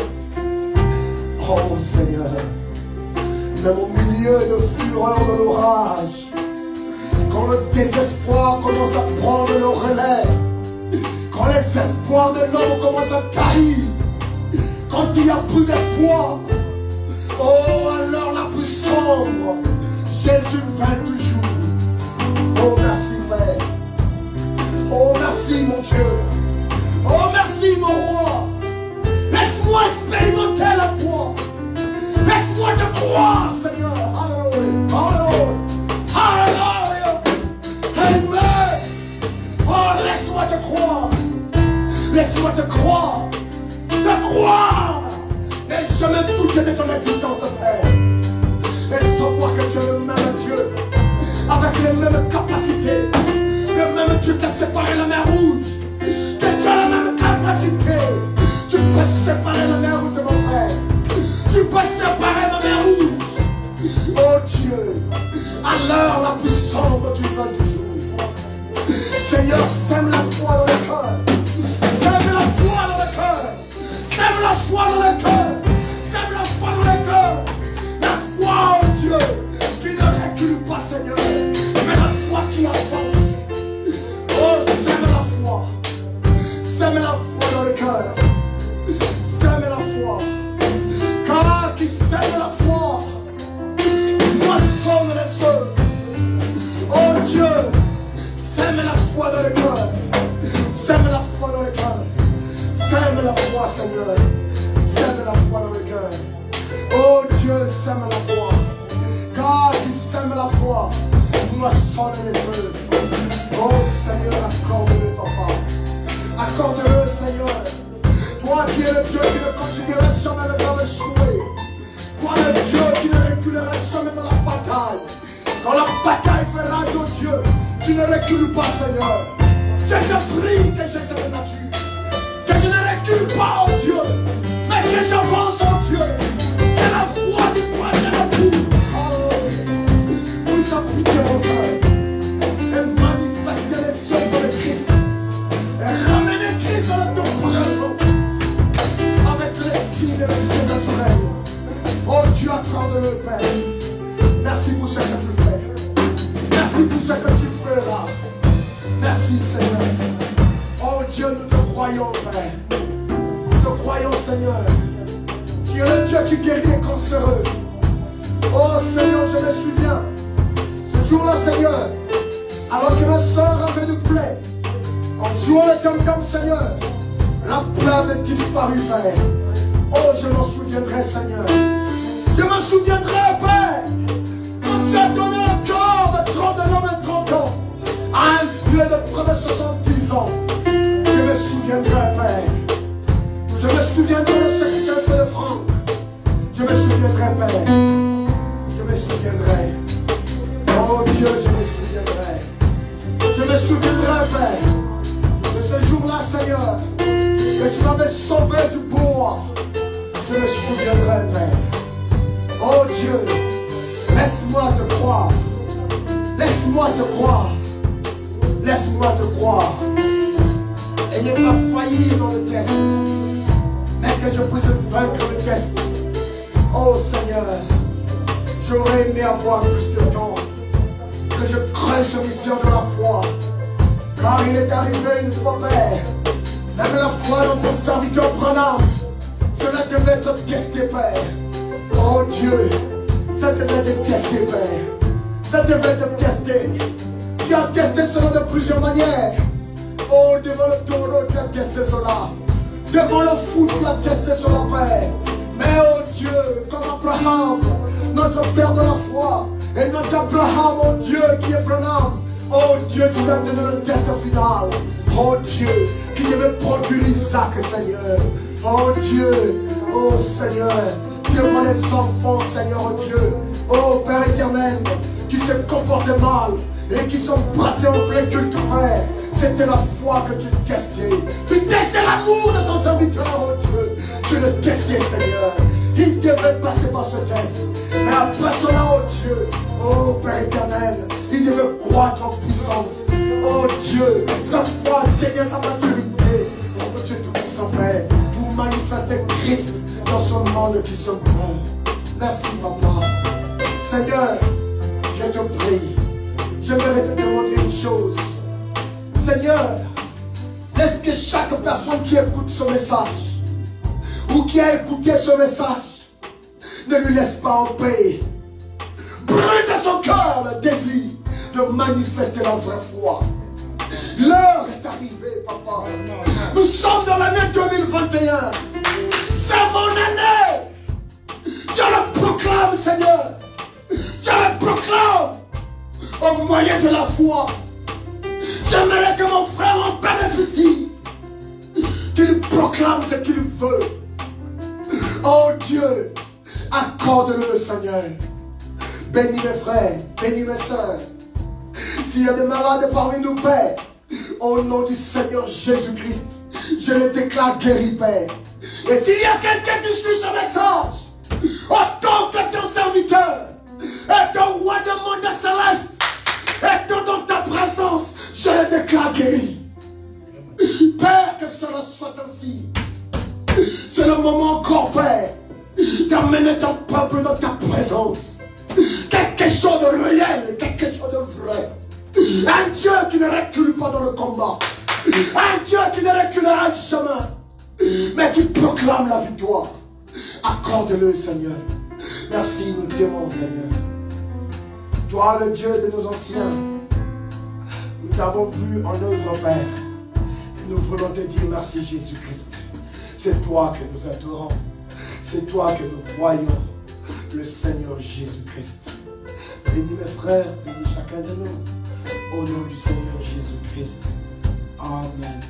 oh Seigneur, même au milieu de fureur de l'orage, quand le désespoir commence à prendre le relais, quand les espoirs de l'homme commencent à tarir, quand il n'y a plus d'espoir, oh alors la plus sombre, Jésus vint toujours. Oh merci Père, oh merci mon Dieu, oh merci mon roi. Laisse-moi expérimenter la foi. Laisse-moi te croire, Seigneur. Alléluia. Alléluia. Amen. Oh, laisse-moi te croire. Laisse-moi te croire. Te croire. Et jamais douter de ton existence, Père. Et savoir que tu es le même Dieu. Avec les mêmes capacités. Le même Dieu qui a séparé la mer rouge. Que tu as la même capacité. Tu peux séparer la mer rouge de mon frère. Tu peux séparer ma mer rouge. Oh Dieu, à l'heure la plus sombre du vin du jour. Seigneur, sème la foi dans le cœur. Sème la foi dans le cœur. Sème la foi dans le cœur. Sème la foi dans le cœur. La foi, oh Dieu, qui ne recule pas, Seigneur, mais la foi qui avance. Oh, sème la foi. Sème la foi dans le cœur. Sème la foi, car qui sème la foi moissonne les œuvres. Oh Dieu, sème la foi dans le cœur, sème la foi dans le cœur, sème la foi Seigneur, sème la foi dans le cœur. Oh Dieu, sème la foi, car qui sème la foi moissonne les œuvres. Oh Seigneur, accorde-le papa, accorde-le Seigneur. Toi qui es le Dieu qui ne continuera jamais de échouer. Toi le Dieu qui ne reculera jamais dans la bataille. Quand la bataille fait rage, oh Dieu, tu ne recules pas, Seigneur. Je te prie que j'ai cette nature. Que je ne recule pas, oh Dieu, mais que j'avance, oh Dieu. Que la foi du prochain retour. Oh, nous appliquer mon cœur et manifester les œuvres de Christ. Et ramener Christ dans la comparaison. Avec les signes et les signes naturels. Oh Dieu, accorde-le, Père. ce que tu fais. Merci pour ce que tu feras. Merci Seigneur. Oh Dieu, nous te croyons, Père. Nous te croyons, Seigneur. Tu es le Dieu qui guérit les cancéreux. Oh Seigneur, je me souviens. Ce jour-là, Seigneur, alors que ma soeur avait une plaie, en jouant le tam-tam, Seigneur, la plaie avait disparu, Père. Oh, je m'en souviendrai, Seigneur. Je me souviendrai, Père, quand tu as donné un corps de 30 ans et 30 ans à un vieux de près de 70 ans. Je me souviendrai, Père. Je me souviendrai de ce que tu as fait de Franck. Je me souviendrai, Père. Je me souviendrai. Oh Dieu, je me souviendrai. Je me souviendrai, Père, de ce jour-là, Seigneur, que tu m'avais sauvé du bois. Je me souviendrai, Père. Oh Dieu, laisse-moi te croire. Laisse-moi te croire. Laisse-moi te croire. Et ne pas faillir dans le test, mais que je puisse vaincre le test. Oh Seigneur, j'aurais aimé avoir plus de temps, que je creuse ce mystère de la foi. Car il est arrivé une fois, Père, même la foi dans ton serviteur Branham, cela devait être testé, Père. Oh Dieu, ça devait être testé, Père. Ça devait être testé. Tu as testé cela de plusieurs manières. Oh, devant le taureau, tu as testé cela. Devant le fou, tu as testé cela, Père. Mais oh Dieu, comme Abraham, notre Père de la foi, et notre Abraham, oh Dieu, qui est Branham, oh Dieu, tu as donné le test final. Oh Dieu, qui devait produire Isaac, Seigneur. Oh Dieu, oh Seigneur, devant les enfants, Seigneur, oh Dieu, oh Père éternel, qui se comportaient mal et qui sont passés en plein culte, Père. C'était la foi que tu testais. Tu testais l'amour de ton serviteur, oh Dieu. Tu le testais, Seigneur. Il devait passer par ce test. Mais après cela, oh Dieu, oh Père éternel, il devait croître en puissance. Oh Dieu, sa foi atteignait sa maturité. Oh Dieu tout-puissant, Père, pour manifester Christ dans ce monde qui se meurt. Merci, Papa. Seigneur, je te prie. J'aimerais te demander une chose. Seigneur, laisse que chaque personne qui écoute ce message ou qui a écouté ce message ne lui laisse pas en paix. Brûle de son cœur le désir de manifester la vraie foi. L'heure est arrivée, Papa. Nous sommes dans l'année 2021. C'est mon année. Je le proclame, Seigneur. Je le proclame au moyen de la foi. J'aimerais que mon frère en bénéficie, qu'il proclame ce qu'il veut. Oh Dieu, accorde-le, Seigneur. Bénis mes frères, bénis mes soeurs. S'il y a des malades parmi nous, Père, au nom du Seigneur Jésus-Christ, je les déclare guéris, Père. Et s'il y a quelqu'un qui suit ce message, en tant que ton serviteur et ton roi de monde céleste, et dans ta présence, je le déclare guéri. Père, que cela soit ainsi. C'est le moment encore, Père, d'amener ton peuple dans ta présence. Quelque chose de réel, quelque chose de vrai. Un Dieu qui ne recule pas dans le combat. Un Dieu qui ne reculera jamais, mais qui proclame la victoire. Accorde-le, Seigneur. Merci, nous t'aimons, Seigneur. Toi, le Dieu de nos anciens, nous t'avons vu en œuvre, Père. Et nous voulons te dire merci, Jésus-Christ. C'est toi que nous adorons. C'est toi que nous croyons, le Seigneur Jésus-Christ. Bénis mes frères, bénis chacun de nous. Au nom du Seigneur Jésus-Christ. Amen.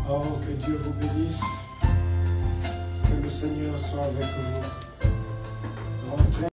Oh, que Dieu vous bénisse. Que le Seigneur soit avec vous. Rentrez.